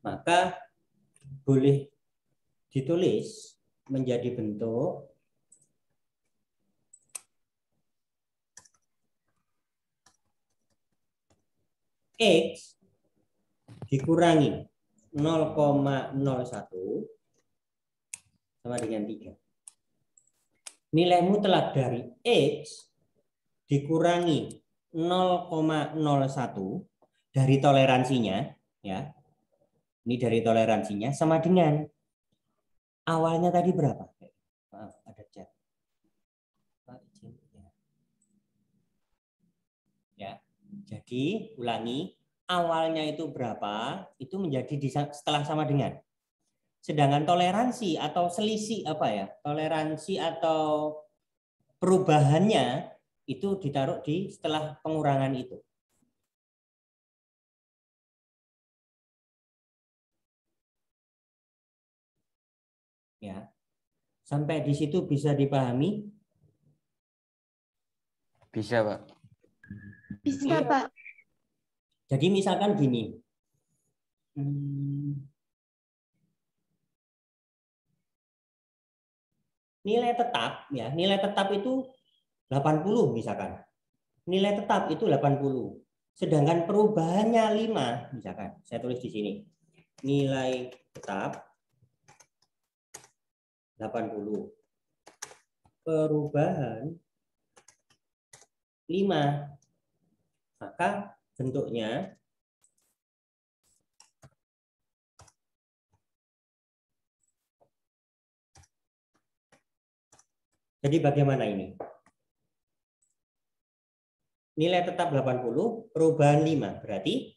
maka boleh ditulis menjadi bentuk X dikurangi 0,01 sama dengan 3. Nilai mutlak dari X dikurangi 0,01 dari toleransinya, ya. Ini dari toleransinya sama dengan awalnya tadi berapa? Maaf, ada chat. Ya. Jadi ulangi, awalnya itu berapa? Itu menjadi setelah sama dengan. Sedangkan toleransi atau selisih apa ya? Toleransi atau perubahannya itu ditaruh di setelah pengurangan itu. Ya. Sampai di situ bisa dipahami? Bisa, Pak. Bisa, Pak. Jadi misalkan gini. Nilai tetap ya, nilai tetap itu 80 misalkan. Nilai tetap itu 80. Sedangkan perubahannya 5 misalkan. Saya tulis di sini. Nilai tetap 80. Perubahan 5. Maka bentuknya jadi bagaimana ini? Nilai tetap 80, perubahan 5. Berarti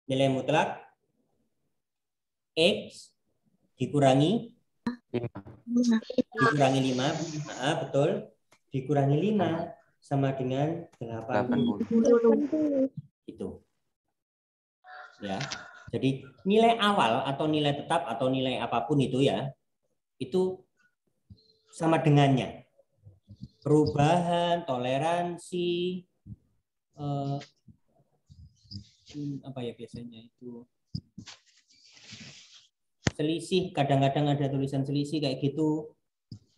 nilai mutlak X dikurangi 5. Dikurangi 5. Betul. Dikurangi 5 sama dengan 80. Itu. Ya. Jadi nilai awal atau nilai tetap atau nilai apapun itu ya, itu sama dengannya. Perubahan, toleransi, apa ya biasanya itu, selisih, kadang-kadang ada tulisan selisih kayak gitu,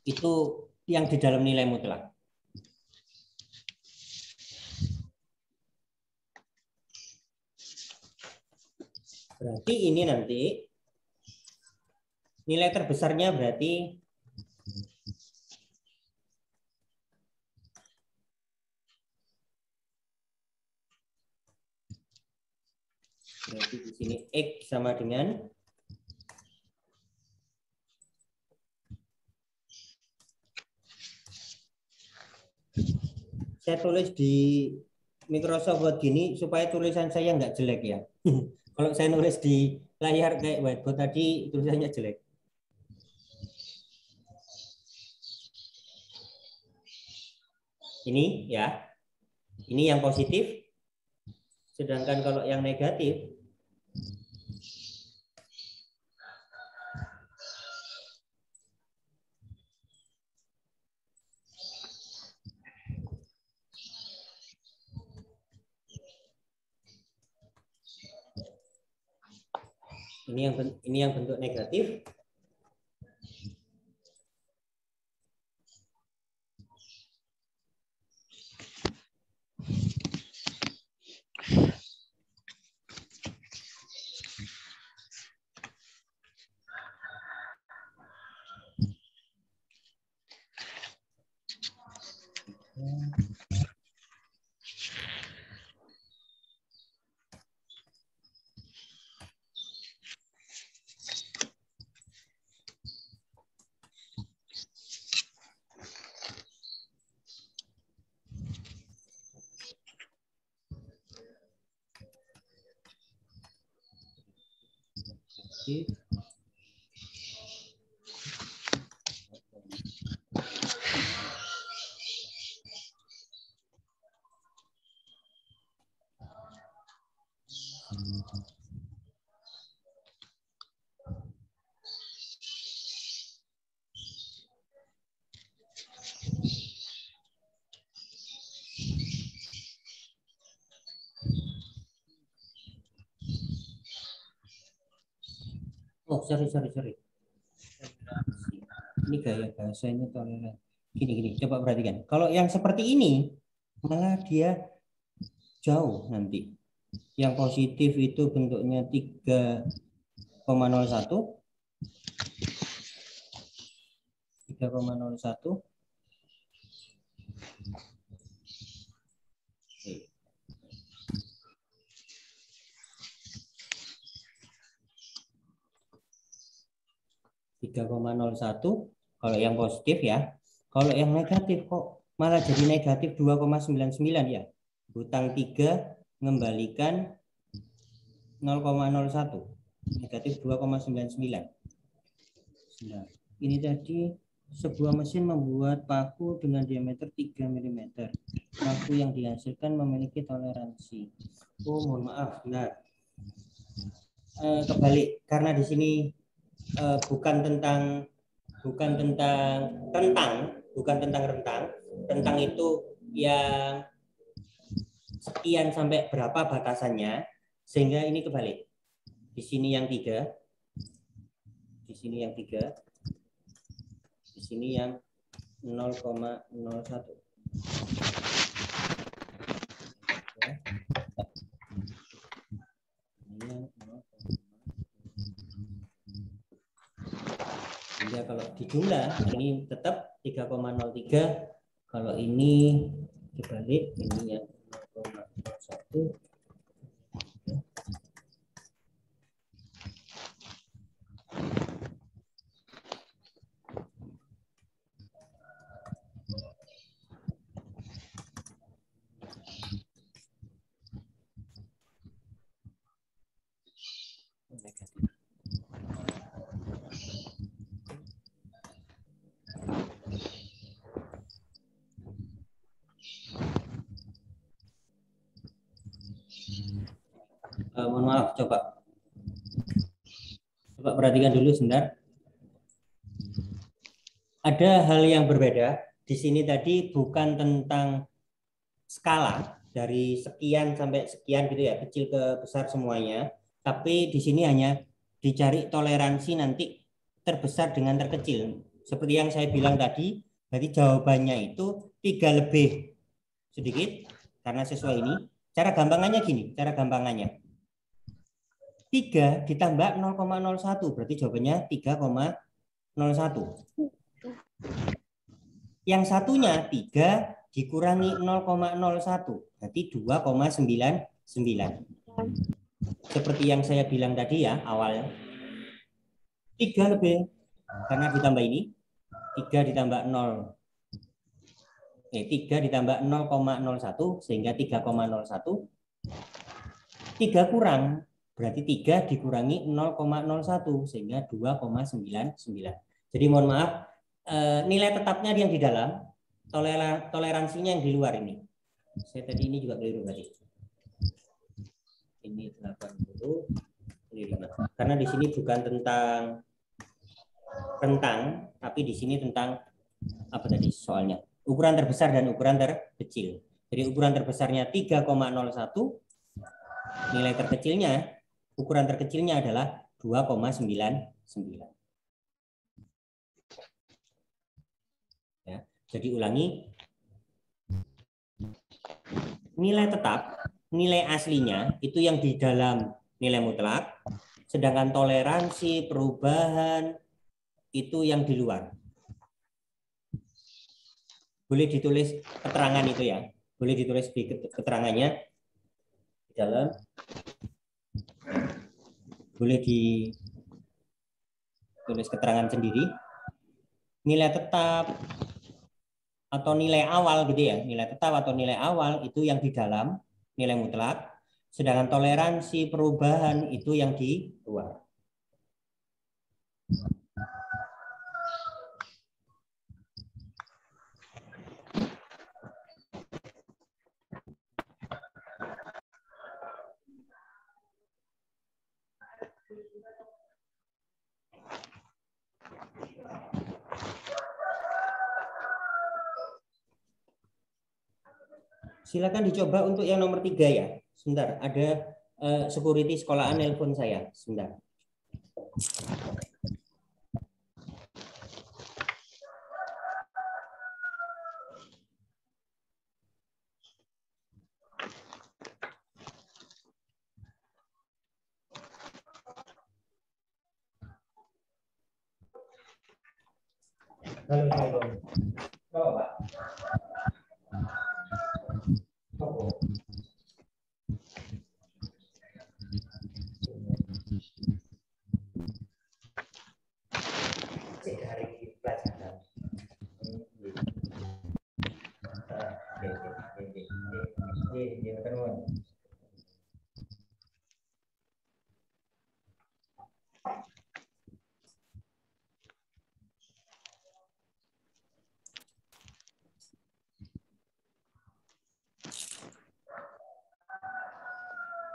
itu yang di dalam nilai mutlak. Berarti ini nanti nilai terbesarnya berarti di sini X sama dengan saya tulis di Microsoft Word gini supaya tulisan saya nggak jelek ya. Kalau saya nulis di layar kayak whiteboard tadi tulisannya jelek. Ini ya, ini yang positif. Sedangkan kalau yang negatif, ini yang bentuk negatif. Oh, sorry. Ini gaya bahasanya toleran. Gini, coba perhatikan. Kalau yang seperti ini, malah dia jauh nanti. Yang positif itu bentuknya 3,01. 3,01. Oke. 3,01 kalau yang positif ya. Kalau yang negatif kok malah jadi negatif 2,99 ya. Hutang 3 mengembalikan 0,01. Negatif 2,99. Nah, ini tadi sebuah mesin membuat paku dengan diameter 3 mm. Paku yang dihasilkan memiliki toleransi. Oh, mohon maaf. Benar. Kebalik karena di sini bukan tentang rentang. Rentang itu yang sekian sampai berapa batasannya, sehingga ini kebalik. Di sini yang 3, di sini yang 3, di sini yang 0,01. Sehingga kalau dijumlah ini tetap 3,03. Kalau ini dibalik ini yang 0,01. Mohon maaf, coba perhatikan dulu sebentar. Ada hal yang berbeda. Di sini tadi bukan tentang skala dari sekian sampai sekian gitu ya, kecil ke besar semuanya. Tapi di sini hanya dicari toleransi nanti terbesar dengan terkecil. Seperti yang saya bilang tadi, berarti jawabannya itu 3 lebih sedikit karena sesuai ini. Cara gampangannya gini, 3 ditambah 0,01 berarti jawabannya 3,01. Yang satunya 3 dikurangi 0,01 berarti 2,99. Seperti yang saya bilang tadi ya awalnya. 3 lebih karena ditambah ini 3 ditambah 0,01 sehingga 3,01. 3 kurang berarti 3 dikurangi 0,01 sehingga 2,99. Jadi mohon maaf, nilai tetapnya yang di dalam, toleransinya yang di luar ini. Saya tadi ini juga keliru tadi. Ini 80, ini 5. Karena di sini bukan tentang rentang, tapi di sini tentang apa tadi soalnya? Ukuran terbesar dan ukuran terkecil. Jadi ukuran terbesarnya 3,01, nilai terkecilnya, ukuran terkecilnya adalah 2,99. Ya, jadi ulangi. Nilai tetap, nilai aslinya itu yang di dalam nilai mutlak, sedangkan toleransi, perubahan itu yang di luar. boleh ditulis keterangan itu ya. Boleh ditulis di keterangannya di dalam. Boleh ditulis keterangan sendiri. Nilai tetap atau nilai awal gitu ya. Nilai tetap atau nilai awal itu yang di dalam nilai mutlak. Sedangkan toleransi perubahan itu yang di luar. Silakan dicoba untuk yang nomor 3 ya. Sebentar, ada security sekolahan nelpon saya. Sebentar. Halo. Oh, Pak. Oh.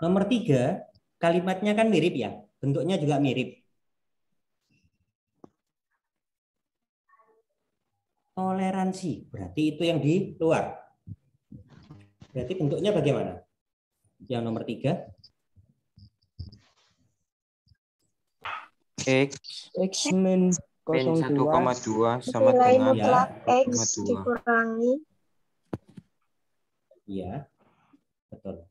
Nomor 3, kalimatnya kan mirip ya, bentuknya juga mirip. Toleransi, berarti itu yang di luar. Berarti bentuknya bagaimana? Yang nomor 3. X min 1,2 sama Nilai dengan mutlak X 0,2. dikurangi. Iya, betul.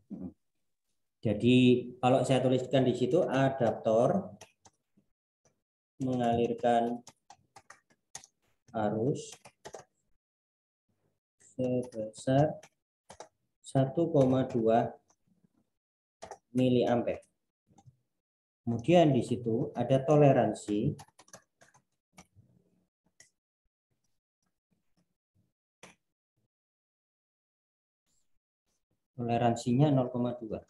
Jadi kalau saya tuliskan di situ adaptor mengalirkan arus sebesar 1,2 miliampere. Kemudian di situ ada toleransi toleransinya 0,2.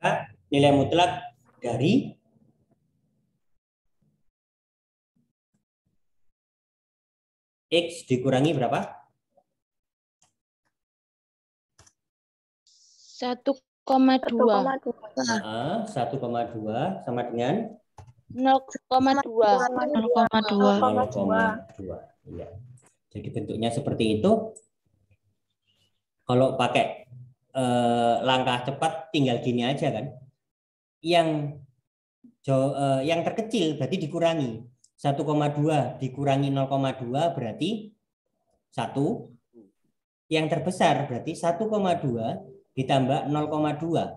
Maka nilai mutlak dari X dikurangi berapa? 1,2. 1,2 sama dengan 0,2. 0,2. Iya. Jadi bentuknya seperti itu. Kalau pakai langkah cepat tinggal gini aja kan. Yang terkecil berarti dikurangi. 1,2 dikurangi 0,2 berarti 1. Yang terbesar berarti 1,2 ditambah 0,2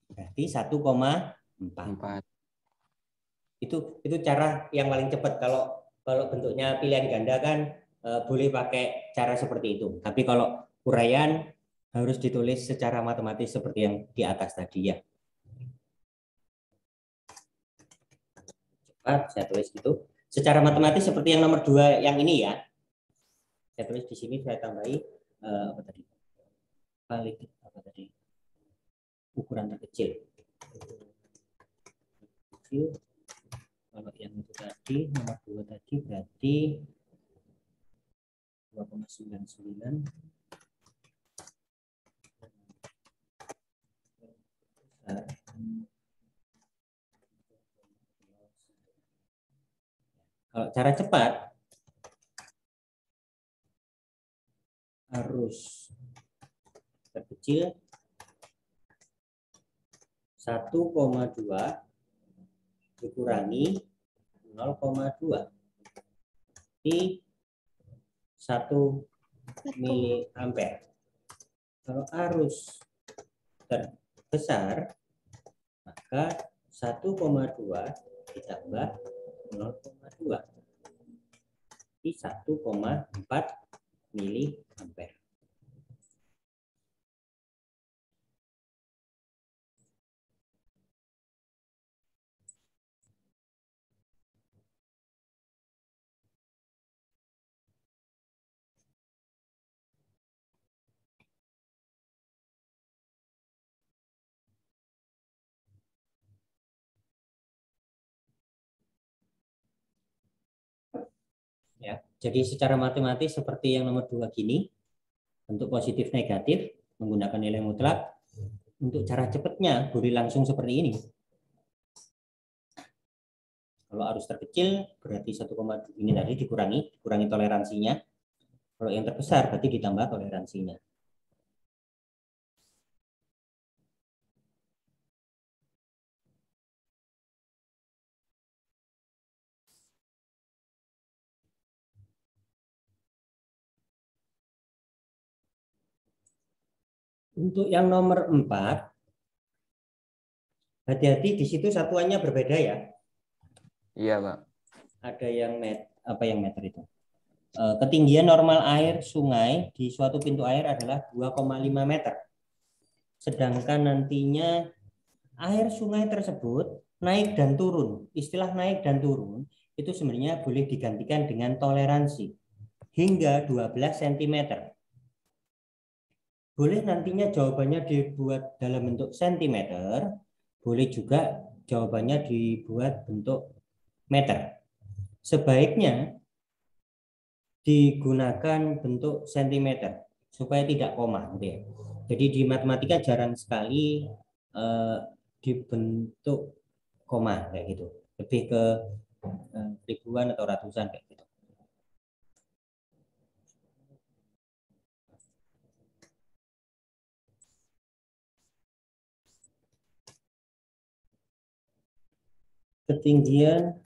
berarti 1,4. Itu cara yang paling cepat. Kalau bentuknya pilihan ganda kan boleh pakai cara seperti itu. Tapi kalau uraian harus ditulis secara matematis seperti yang di atas tadi ya. Cepat saya tulis gitu. Secara matematis seperti yang nomor 2 yang ini ya. Saya tulis di sini, saya tambahi apa tadi? Ukuran terkecil. Kalau yang itu tadi nomor 2 tadi berarti 2,99. Kalau cara cepat arus terkecil 1,2 dikurangi 0,2 di 1 miliampere. Kalau arus terbesar maka 1,2 ditambah 0,2. Ini 1,4 miliampere. Ya, jadi secara matematis seperti yang nomor 2 gini, bentuk positif negatif menggunakan nilai mutlak. Untuk cara cepatnya boleh langsung seperti ini. Kalau arus terkecil berarti 1,2 ini tadi dikurangi toleransinya. Kalau yang terbesar berarti ditambah toleransinya. Untuk yang nomor 4, hati-hati di situ satuannya berbeda ya. Iya, Pak. Ada yang meter itu. Ketinggian normal air sungai di suatu pintu air adalah 2,5 meter. Sedangkan nantinya air sungai tersebut naik dan turun. Istilah naik dan turun itu sebenarnya boleh digantikan dengan toleransi hingga 12 cm. Boleh nantinya jawabannya dibuat dalam bentuk sentimeter, boleh juga jawabannya dibuat bentuk meter. Sebaiknya digunakan bentuk sentimeter supaya tidak koma. Gitu ya. Jadi di matematika jarang sekali dibentuk koma kayak gitu. Lebih ke ribuan atau ratusan kayak gitu. Ketinggian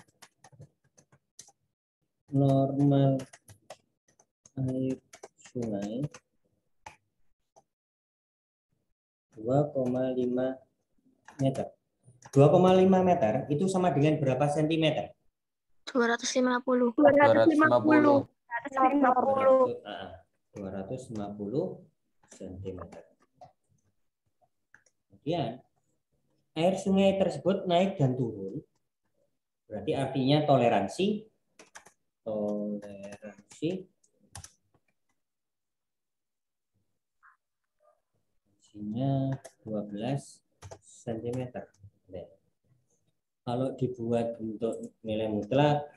normal air sungai 2,5 meter. 2,5 meter itu sama dengan berapa sentimeter? 250. 250. 250 sentimeter. Kemudian air sungai tersebut naik dan turun. Berarti artinya toleransinya 12 cm. Kalau dibuat untuk nilai mutlak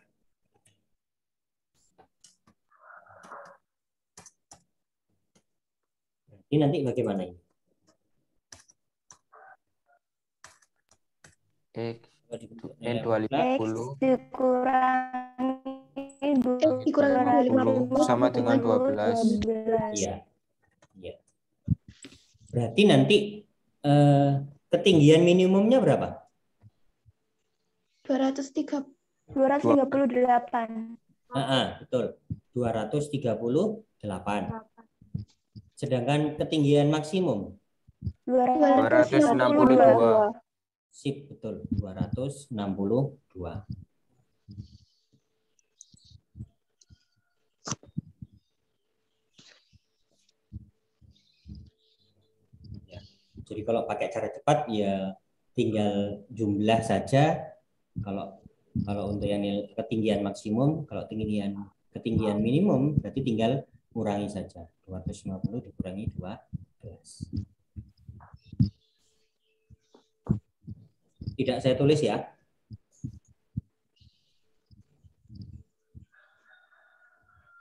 ini nanti bagaimana ini? N250 dikurangi 20 sama dengan 12. Iya. Iya. Berarti nanti ketinggian minimumnya berapa? 238. Betul. 238. Sedangkan ketinggian maksimum 262. Sip, betul. 262. Ya. Jadi kalau pakai cara cepat ya tinggal jumlah saja. Kalau untuk yang ketinggian maksimum, kalau ketinggian minimum berarti tinggal kurangi saja. 250 dikurangi 12. Tidak saya tulis ya.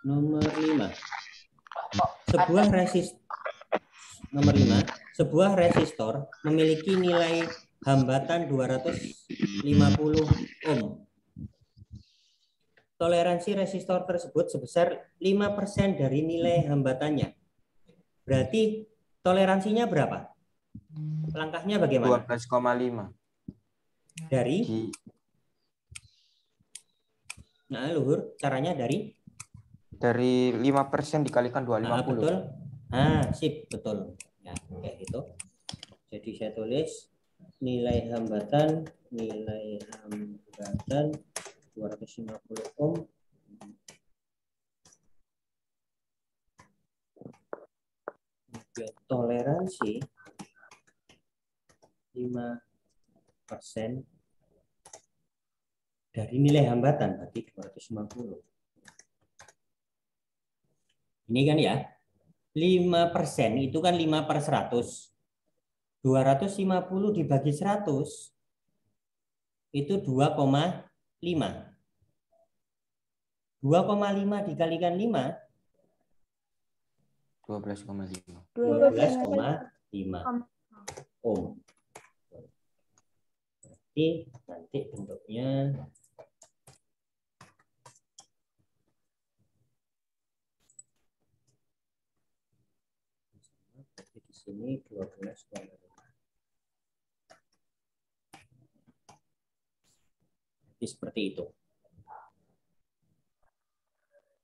Nomor 5. Sebuah resistor memiliki nilai hambatan 250 ohm. Toleransi resistor tersebut sebesar 5% dari nilai hambatannya. Berarti toleransinya berapa? Langkahnya bagaimana? 12,5. Dari? Nah, Luhur, caranya dari 5% dikalikan 250. Betul. Sip, betul. Ya, kayak gitu. Jadi saya tulis nilai hambatan 250 ohm toleransi 5% dari nilai hambatan berarti 250. Ini kan ya, 5% itu kan 5/100. 250 dibagi 100 itu 2,5. 2,5 dikalikan 5 12,5. 12,5 ohm. Berarti nanti bentuknya di sini 12,5. Seperti itu.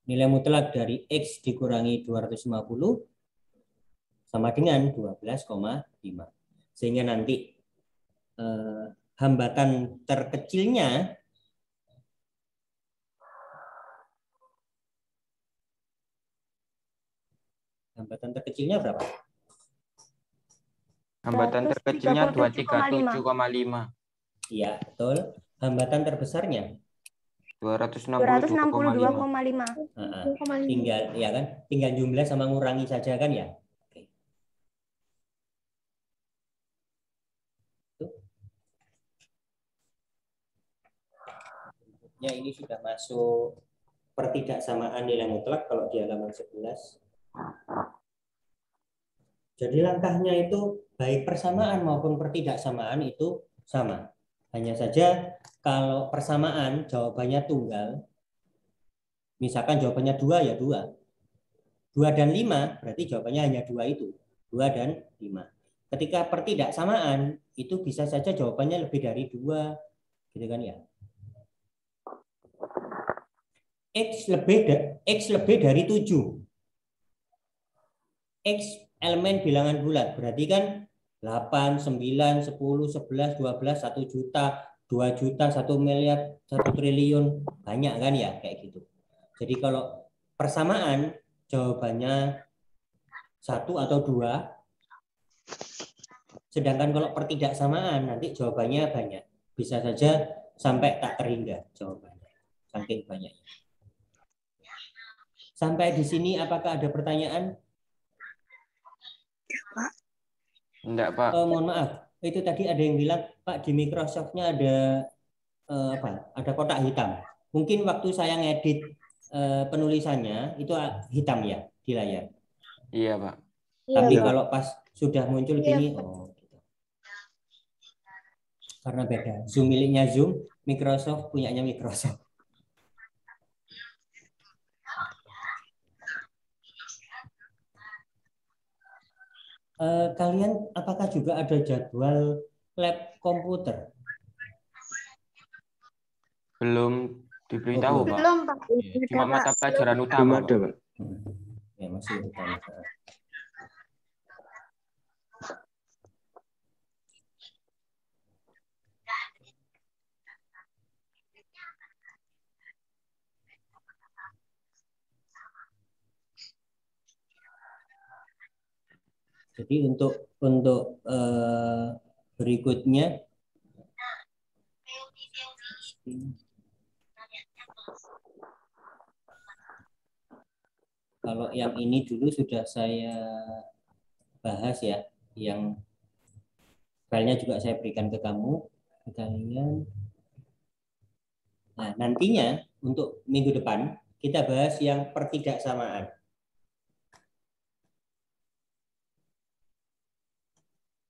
Nilai mutlak dari X dikurangi 250 sama dengan 12,5. Sehingga nanti hambatan terkecilnya berapa? Hambatan terkecilnya 237,5. Iya, betul. Hambatan terbesarnya 262,5. tinggal ya kan, tinggal jumlah sama ngurangi saja kan ya. Oke. Ya, ini sudah masuk pertidaksamaan nilai mutlak kalau di halaman 11. Jadi langkahnya itu baik persamaan maupun pertidaksamaan itu sama. Hanya saja kalau persamaan jawabannya tunggal, misalkan jawabannya 2 ya 2. 2 dan 5 berarti jawabannya hanya 2 itu. 2 dan 5. Ketika pertidaksamaan itu bisa saja jawabannya lebih dari 2. Gitu kan ya. X lebih dari 7. X elemen bilangan bulat. Berarti kan 8, 9, 10, 11, 12, 1 juta, 2 juta, 1 miliar, 1 triliun. Banyak kan ya kayak gitu. Jadi kalau persamaan jawabannya 1 atau 2. Sedangkan kalau pertidaksamaan nanti jawabannya banyak. Bisa saja sampai tak terhingga jawabannya. Saking banyaknya. Sampai di sini apakah ada pertanyaan? Enggak, Pak. Mohon maaf, itu tadi ada yang bilang, Pak, di Microsoft-nya ada ada kotak hitam. Mungkin waktu saya ngedit penulisannya itu hitam ya di layar. Iya, Pak. Tapi kalau pas sudah muncul gini, oh gitu. Karena beda. Zoom miliknya Zoom, Microsoft punyanya Microsoft. Kalian apakah juga ada jadwal lab komputer? Belum diberitahu, Pak. Belum, Pak. Cuma mata pelajaran utama, Pak. Ya, masih utama. Jadi untuk berikutnya kalau yang ini dulu sudah saya bahas ya, yang filenya juga saya berikan ke kalian. Nah, nantinya untuk minggu depan kita bahas yang pertidaksamaan.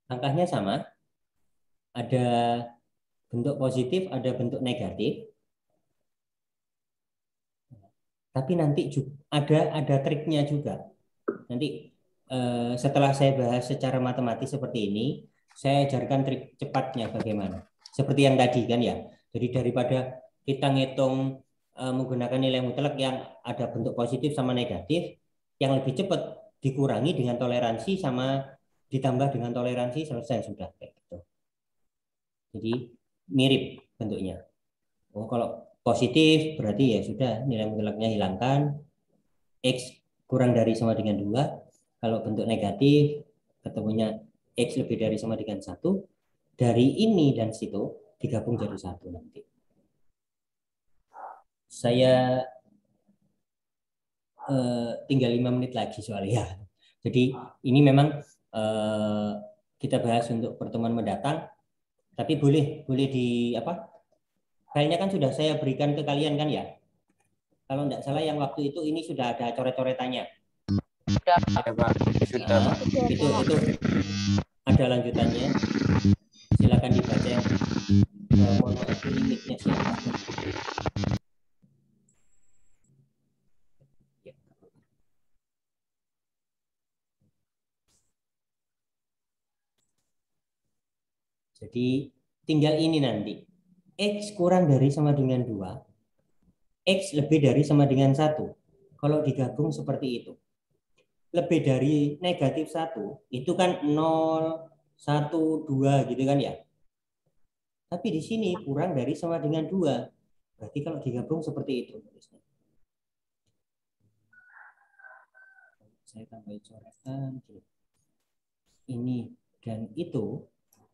Angkanya sama, ada bentuk positif, ada bentuk negatif. Tapi nanti ada triknya juga. Nanti setelah saya bahas secara matematis seperti ini, saya ajarkan trik cepatnya bagaimana. Seperti yang tadi kan ya. Jadi daripada kita ngitung menggunakan nilai mutlak yang ada bentuk positif sama negatif, yang lebih cepat dikurangi dengan toleransi sama ditambah dengan toleransi, selesai sudah kayak gitu. Jadi mirip bentuknya. Oh, kalau positif berarti ya sudah nilai mutlaknya hilangkan. X kurang dari sama dengan 2. Kalau bentuk negatif ketemunya X lebih dari sama dengan 1. Dari ini dan situ digabung jadi 1 nanti. Saya tinggal 5 menit lagi soalnya. Jadi ini memang kita bahas untuk pertemuan mendatang. Tapi boleh di apa? Filenya kan sudah saya berikan ke kalian kan ya? Kalau tidak salah yang waktu itu ini sudah ada coret-coretannya. Ya Pak, sudah Pak. Itu ada lanjutannya. Silakan dibaca yang mohon maaf limitnya siapa. Jadi tinggal ini nanti. X kurang dari sama dengan 2. X lebih dari sama dengan 1. Kalau digabung seperti itu. Lebih dari negatif 1. Itu kan 0, 1, 2 gitu kan ya. Tapi di sini kurang dari sama dengan 2. Berarti kalau digabung seperti itu. Saya tambah coretan. Ini dan itu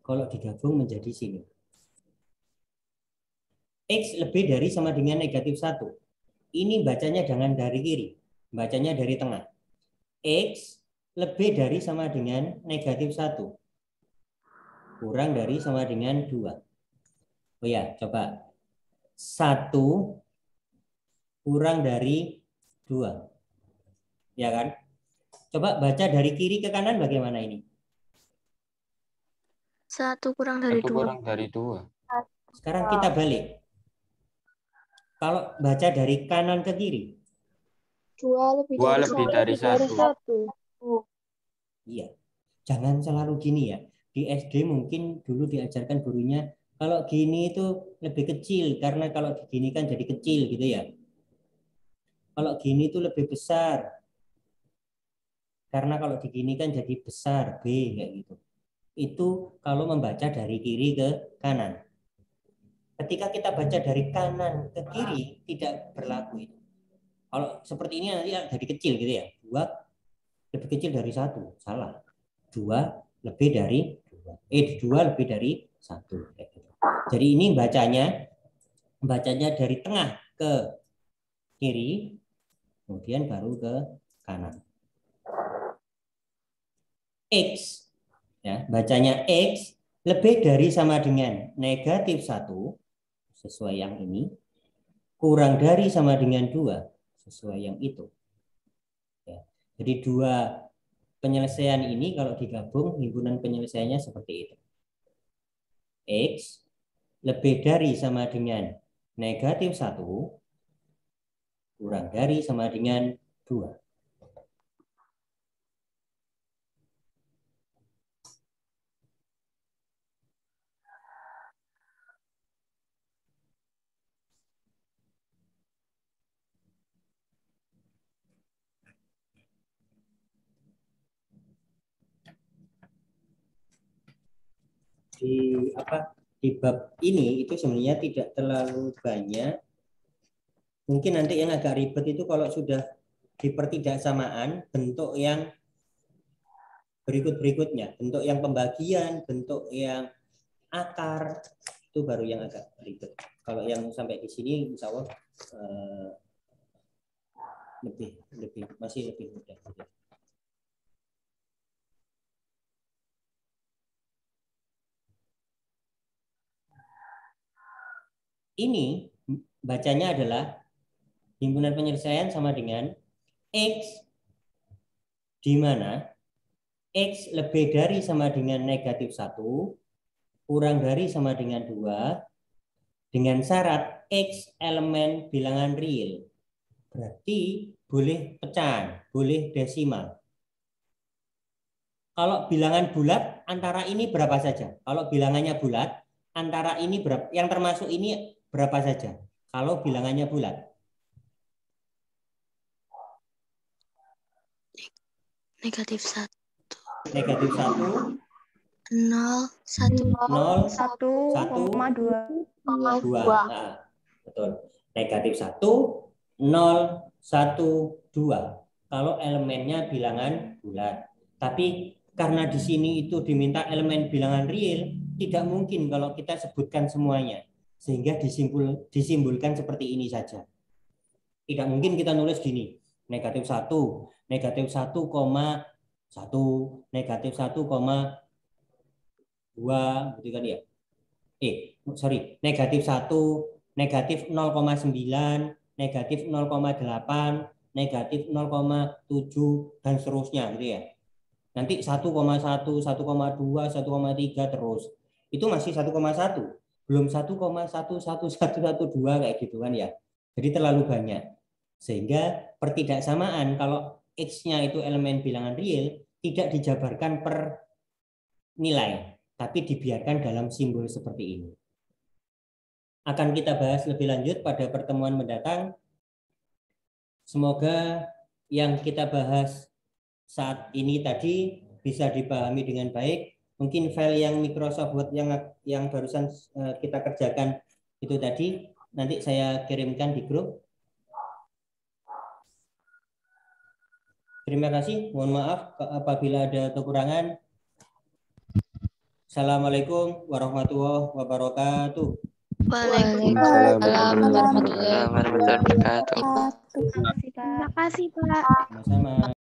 kalau digabung menjadi sini. X lebih dari sama dengan negatif 1. Ini bacanya jangan dari kiri. Bacanya dari tengah. X lebih dari sama dengan negatif 1. Kurang dari sama dengan 2. Oh ya, coba. 1 kurang dari 2. Ya kan? Coba baca dari kiri ke kanan bagaimana ini? 1 kurang dari 1 2. kurang dari 2. Sekarang kita balik. Kalau baca dari kanan ke kiri. 2 lebih 2 dari lebih 1. dari 1. Iya. Jangan selalu gini ya. Di SD mungkin dulu diajarkan gurunya kalau gini itu lebih kecil karena kalau gini kan jadi kecil gitu ya. Kalau gini itu lebih besar. Karena kalau diginikan jadi besar, B kayak gitu. Itu kalau membaca dari kiri ke kanan. Ketika kita baca dari kanan ke kiri, tidak berlaku itu. Kalau seperti ini nanti jadi kecil gitu ya. 2 lebih kecil dari 1, salah. 2 lebih dari 2. 2 lebih dari 1. Kayak gitu. Jadi ini bacanya dari tengah ke kiri, kemudian baru ke kanan. X, ya, bacanya X lebih dari sama dengan negatif 1, sesuai yang ini, kurang dari sama dengan 2, sesuai yang itu. Ya. Jadi 2 penyelesaian ini kalau digabung, himpunan penyelesaiannya seperti itu. X lebih dari sama dengan negatif 1, kurang dari sama dengan 2. Di bab ini itu sebenarnya tidak terlalu banyak. Mungkin nanti yang agak ribet itu kalau sudah di pertidaksamaan bentuk yang berikut-berikutnya, bentuk yang pembagian, bentuk yang akar, itu baru yang agak ribet. Kalau yang sampai di sini insya Allah masih lebih mudah. Ini bacanya adalah himpunan penyelesaian sama dengan X di mana X lebih dari sama dengan negatif 1, kurang dari sama dengan 2, dengan syarat X elemen bilangan real. Berarti boleh pecahan, boleh desimal. Kalau bilangan bulat, antara ini berapa saja? Kalau bilangannya bulat, antara ini berapa? Yang termasuk ini berapa saja? Kalau bilangannya bulat. Negatif 1. Negatif 1. 0, 1, 0, 1,2. 2. Nah, betul. Negatif 1, 0, 1, 2. Kalau elemennya bilangan bulat. Tapi karena di sini itu diminta elemen bilangan real, tidak mungkin kalau kita sebutkan semuanya. Sehingga disimbolkan seperti ini saja. Tidak mungkin kita nulis gini. Negatif 1, negatif 1,1, negatif 1,2, gitu kan ya. Negatif 1, negatif 0,9, negatif 0,8, negatif 0,7, dan seterusnya gitu ya. Nanti 1,1, 1,2, 1,3 terus. Itu masih 1,1. Belum 1,11112 kayak gitu kan ya. Jadi terlalu banyak. Sehingga pertidaksamaan kalau X-nya itu elemen bilangan real tidak dijabarkan per nilai, tapi dibiarkan dalam simbol seperti ini. Akan kita bahas lebih lanjut pada pertemuan mendatang. Semoga yang kita bahas saat ini tadi bisa dipahami dengan baik. Mungkin file yang Microsoft Word yang barusan kita kerjakan itu tadi, nanti saya kirimkan di grup. Terima kasih. Mohon maaf apabila ada kekurangan. Assalamualaikum warahmatullahi wabarakatuh. Waalaikumsalam warahmatullahi Warahmatullahi wabarakatuh. Terima kasih, Pak. Sama-sama.